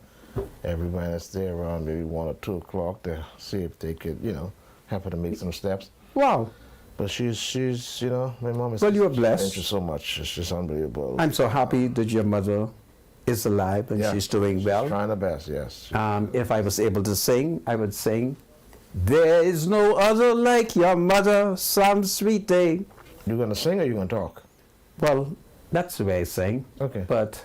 every Wednesday around maybe 1 or 2 o'clock to see if they could, you know, help her to make some steps. Wow, But she's you know, my mom is. Well, you are blessed. Thank you so much. It's just unbelievable. I'm so happy that your mother is alive and Yeah. she's doing well. She's trying her best, yes. If I was able to sing, I would sing, there is no other like your mother, some sweet day. You gonna sing or you gonna talk? Well, that's the way I sing. Okay. But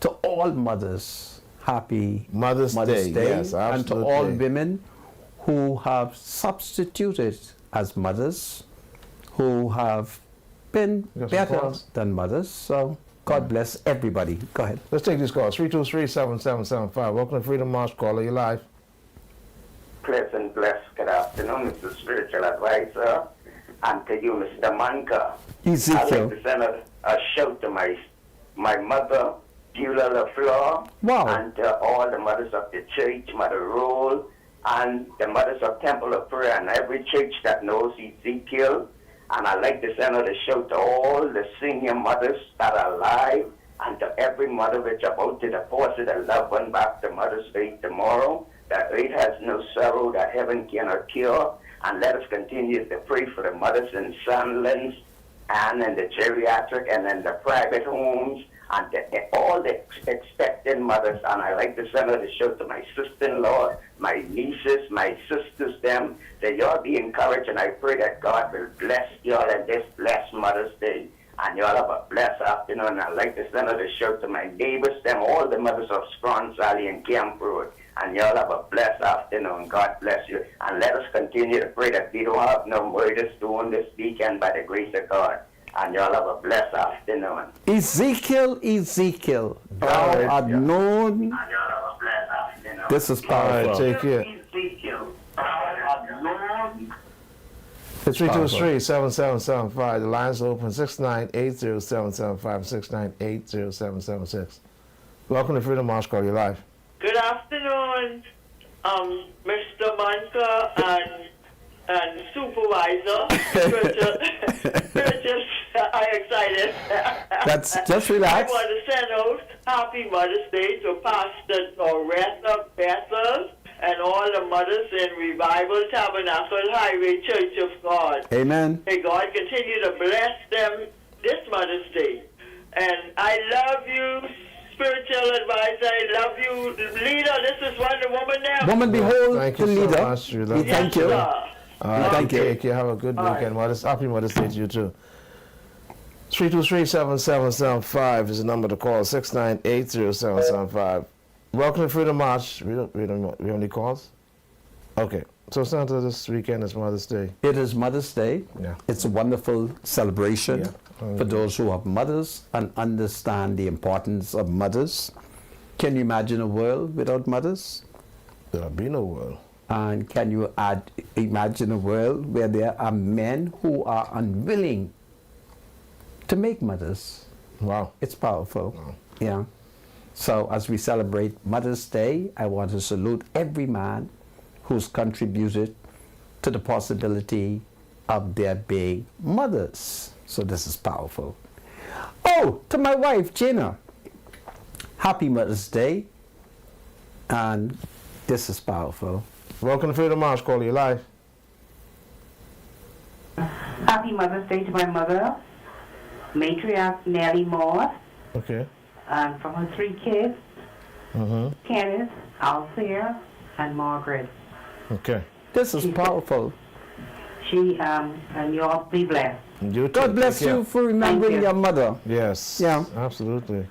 to all mothers, happy Mother's Day, yes, and to all absolutely. women who have substituted as mothers, who have been You got some better calls? than mothers. So God bless everybody. Go ahead. Let's take these calls. 323-7775. Welcome to Freedom March. Caller, you live. Pleasant, blessed good afternoon, Mr. Spiritual Advisor, and to you, Mr. Manka. I'd Ezekiel. like to send a shout to my mother, Beulah LaFleur, Wow. and all the mothers of the church, Mother Roll, and the mothers of Temple of Prayer, and every church that knows Ezekiel. And I'd like to send out a shout to all the senior mothers that are alive, and to every mother which about to deposit a loved one back to Mother's Day tomorrow. That earth has no sorrow that heaven cannot cure. And let us continue to pray for the mothers in Sandlands and in the geriatric and in the private homes and all the expectant mothers. And I like to send out a shout to my sister-in-law, my nieces, my sisters, them, that y'all be encouraged. And I pray that God will bless y'all in this blessed Mother's Day. And y'all have a blessed afternoon. I'd like to send out a shout to my neighbors, them, all the mothers of Scranton Valley and Camp Road. And y'all have a blessed afternoon. God bless you. And let us continue to pray that we don't have no murders doing this weekend by the grace of God. And y'all have a blessed afternoon. Ezekiel, thou art known. And y'all have a blessed afternoon. This is All right, powerful. take care. Ezekiel, thou art known. It's 323-7775. The line's open. 6980775 6980776. Welcome to Freedom March. Call you live. Good afternoon, Mr. Manka and Supervisor. Spiritual, I'm excited. That's just relax. I want to send out Happy Mother's Day to Pastor Loretta Bethel and all the mothers in Revival Tabernacle Highway Church of God. Amen. May God continue to bless them this Mother's Day. And I love you, spiritual advisor. I love you, leader. This is Wonder Woman now. Woman, behold Thank the you so leader. much. We love We you. thank you. Sir. Thank you. Take care. Have a good weekend. Happy Mother's Day to you too. 323-7775 is the number to call. 6980775. Welcome to Freedom March. We have any calls? Okay. So Santa, this weekend is Mother's Day. It is Mother's Day. Yeah. It's a wonderful celebration Yeah. for those who have mothers and understand the importance of mothers. Can you imagine a world without mothers? There'll be no world. And can you imagine a world where there are men who are unwilling to make mothers? Wow. It's powerful. Yeah. So as we celebrate Mother's Day, I want to salute every man who's contributed to the possibility of there being mothers. So this is powerful. Oh, to my wife, Gina, happy Mother's Day. And this is powerful. Welcome to Freedom March. Call you live. Happy Mother's Day to my mother, matriarch Nellie Moore, Okay. and from her 3 kids, Kenneth, Althea, and Margaret. Okay. This is powerful. And you all be blessed. You too. God bless Take care. you for remembering you. your mother. Yes. Yeah. Absolutely.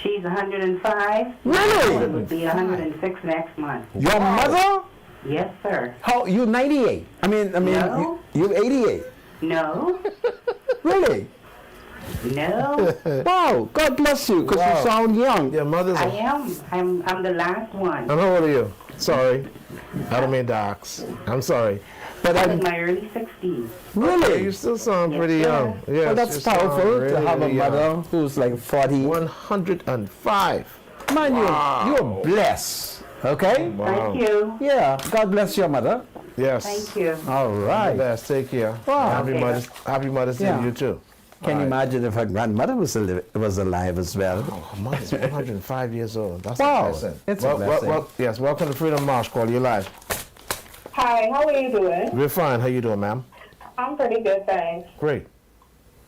She's 105. Really? It would be 106 next month. Your mother? Yes, sir. How you 98? I mean, No. you 88. No, Really? no. Wow. God bless you, because Wow. you sound young. Your mother's I am. I'm the last one. And how old are you? Sorry. I don't mean to ask. I'm sorry. But I'm I'm in my early 60s. Okay, you really. still sound Yes, pretty sir. young. Yes, Well, that's you sound powerful to really, have a really mother young. who's like 40. 105. Man, Wow. you're blessed. Okay? Wow. Thank you. Yeah. God bless your mother. Yes. Thank you. All right. Yes, take care. Wow. Happy Mother's Day Yeah. to you too. Can you imagine if her grandmother was alive as well? Oh, mother's 105 years old. That's Wow. a blessing. It's a blessing. Yes, welcome to Freedom March. Call you live. Hi, how are you doing? We're fine. How you doing, ma'am? I'm pretty good, thanks. Great.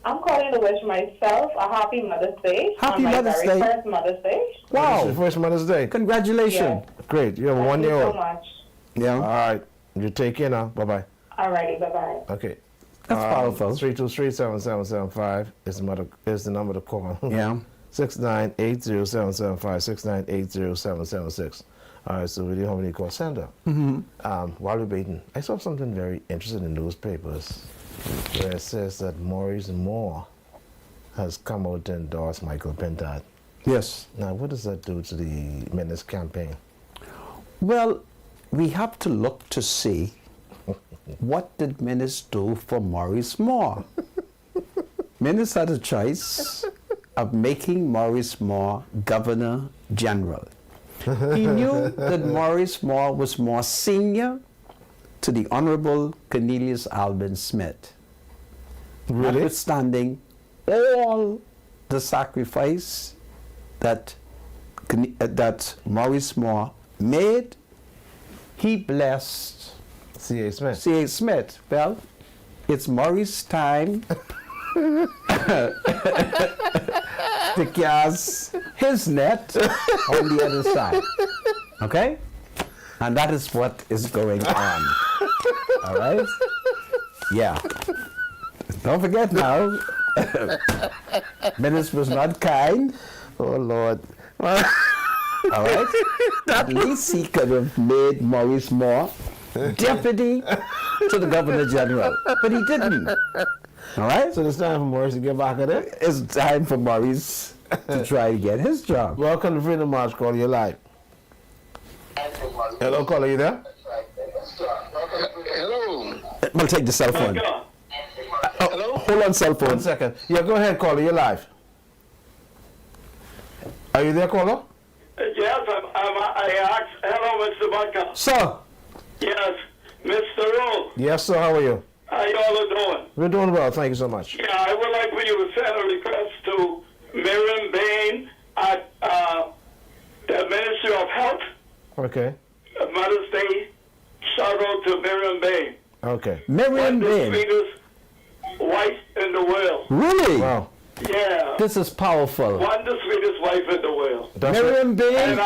I'm calling to wish myself a happy Mother's Day. Happy on my Mother's very Day. first Mother's Day. This is your Wow. first Mother's Day. Congratulations. Great. You have a Thank you so 1-year-old. much. All Yeah. right. You take care now. Bye-bye. Alrighty, bye-bye. Okay. That's powerful. 323-7775 is the number to call. Yeah. 6980775 6980776. All right, so we do have any call center. While we're waiting, I saw something very interesting in the newspapers where it says that Maurice Moore has come out to endorse Michael Pintard. Yes. Now, what does that do to the Menace campaign? Well, we have to look to see what did Menace do for Maurice Moore. Menace had a choice of making Maurice Moore Governor General. He knew that Maurice Moore was more senior to the Honorable Cornelius Alban Smith. Really? Notwithstanding all the sacrifice that Maurice Moore made, he blessed C.A. Smith. C.A. Smith. Well, it's Maurice's time to cast his net on the other side. Okay? And that is what is going on. All right? Yeah. Don't forget now, Minister was not kind. Oh, Lord. All right? At least he could have made Maurice Moore deputy to the Governor General. But he didn't. All right? So it's time for Maurice to get back at it. It's time for Maurice to try to get his job. Welcome to Freedom March. Caller, you're live. Hello, caller, you there? Hello. We'll take the cell phone. Hello. Hold on, cell phone. 1 second. Yeah, go ahead, caller, you're live. Are you there, caller? Yes, I asked. Hello, Mr. Bunker. Sir. Yes, Mr. Rowe. Yes, sir, how are you? How y'all are doing? We're doing well, thank you so much. Yeah, I would like for you to send a request to Miriam Bain at the Ministry of Health. Okay. Mother's Day. Shout out to Miriam Bain. Okay. Miriam Bain. The sweetest wife in the world. Really? Wow. Yeah. This is powerful. One of the sweetest wife in the world. Miriam Bain. And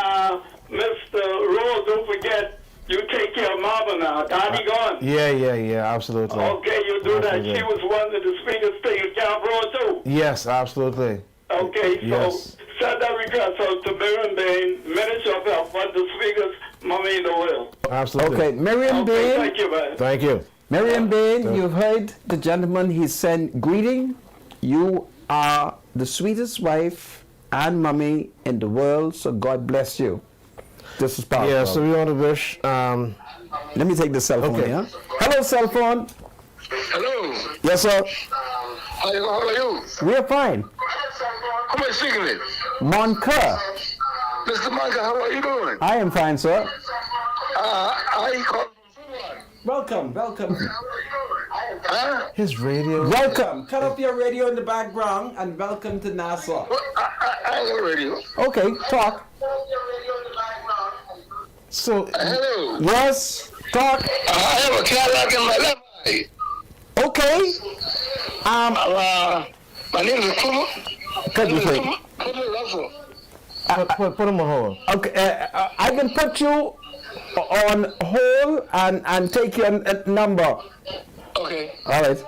Mr. Rose, don't forget, you take care of Mama now. Daddy gone. Yeah, absolutely. Okay, you do Absolutely. that. She was one of the sweetest things in Camp Road too. Yes, absolutely. Okay, so Yes. send that request out to Miriam Bain, Minister of Health, one of the sweetest mommy in the world. Absolutely. Okay, Miriam Okay, Bain. thank you, man. Thank you. Miriam Bain, you've heard the gentleman. He sent greeting. You are the sweetest wife and mummy in the world, so God bless you. This is powerful. Yeah, so we want to wish, Let me take the cell phone Okay. here. Hello, cell phone. Hello. Yes, sir. How are you? We are fine. Who am I speaking with? Moncur. Mr. Manga, how are you doing? I am fine, sir. I call. Welcome, welcome. Huh? his radio. Welcome. Cut off your radio in the background and welcome to Nassau. I have a radio. Okay, talk. So, Hello. Yes, talk. I have a Cadillac in my left eye. Okay. My name is Kuma. Could you say? Kuma Russell. put him on hold. Okay, I can put you on hold and take your number. Okay. All right.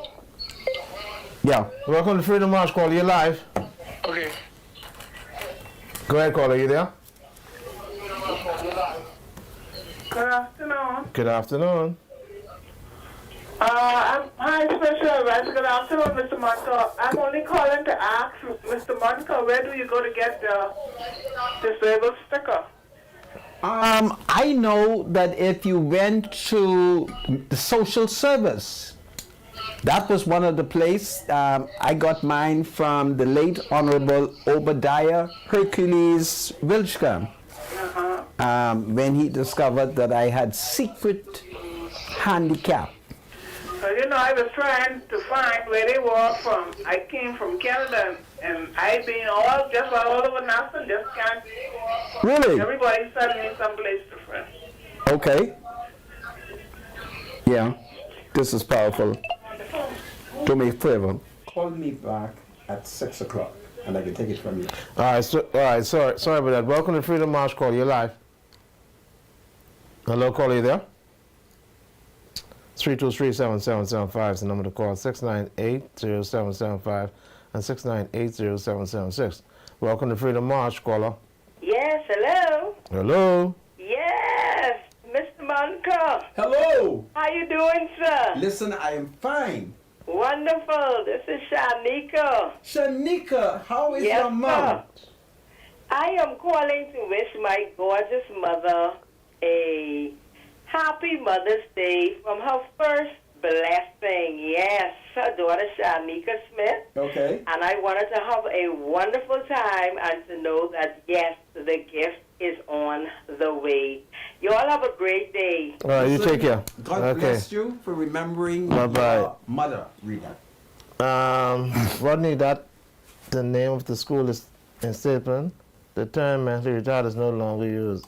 Yeah. Welcome to Freedom March, caller, you're live. Okay. Go ahead, caller, you there? Good afternoon. Good afternoon. Hi, Special Advisor. Good afternoon, Mr. Monica. I'm only calling to ask Mr. Monica, where do you go to get the disabled sticker? I know that if you went to the social service, that was one of the places. I got mine from the late Honorable Obadiah Hercules Wilchcombe. When he discovered that I had secret handicap. I was trying to find where they were from. I came from Canada, and I've been just all over Nassau, just can't. Really? Everybody's telling me someplace different. Okay. Yeah. This is powerful. Do me a favor. Call me back at 6 o'clock, and I can take it from you. All right, sorry about that. Welcome to Freedom March, caller, you're live. Hello, caller, you there? 323-7775 is the number to call. 698-0775 and 698-0776. Welcome to Freedom March, caller. Yes, hello. Hello. Yes, Mr. Monica. Hello. How you doing, sir? Listen, I am fine. Wonderful. This is Shanika. Shanika, how is Yes, your mom? sir. I am calling to wish my gorgeous mother a happy Mother's Day from her first blessing. Yes, her daughter Shanika Smith. Okay. And I wanted to have a wonderful time and to know that, yes, the gift is on the way. You all have a great day. All right, you take care. God bless you for remembering Bye-bye. your mother, Rita. Rodney, the name of the school is in Stapleton. The term mentally retarded is no longer used.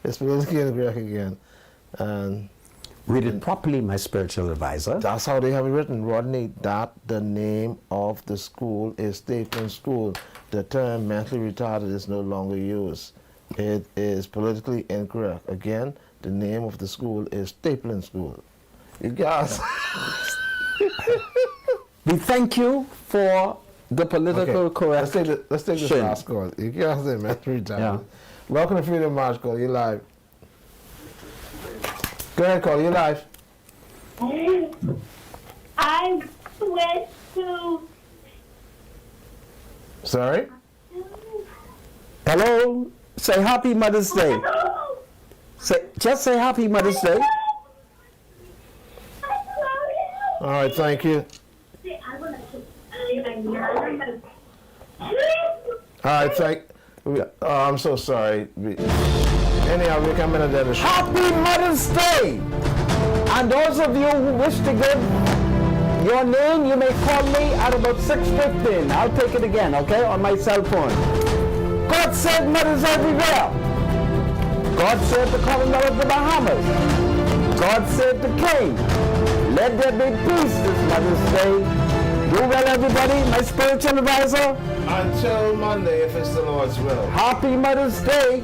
it's politically incorrect again. And read it properly, my spiritual advisor. That's how they have it written, Rodney, that the name of the school is Stapleton School. The term mentally retarded is no longer used. It is politically incorrect. Again, the name of the school is Stapleton School. You guys. We thank you for the political Okay, correction. let's take this last call. You can't say man 3 times. Yeah. Welcome to Freedom March Call. You live. Go ahead, call. You live. I went to. Sorry. Hello. Say Happy Mother's Day. Just say Happy Mother's Day. All right. Thank you. All right. I'm so sorry. Anyhow, we're coming to the show. Happy Mother's Day! And those of you who wish to give your name, you may call me at about 6:15. I'll take it again, okay, on my cell phone. God save mothers everywhere. God save the Commonwealth of the Bahamas. God save the King. Let there be peace this Mother's Day. Do well, everybody. My spiritual advisor. Until Monday, if it's the Lord's will. Happy Mother's Day.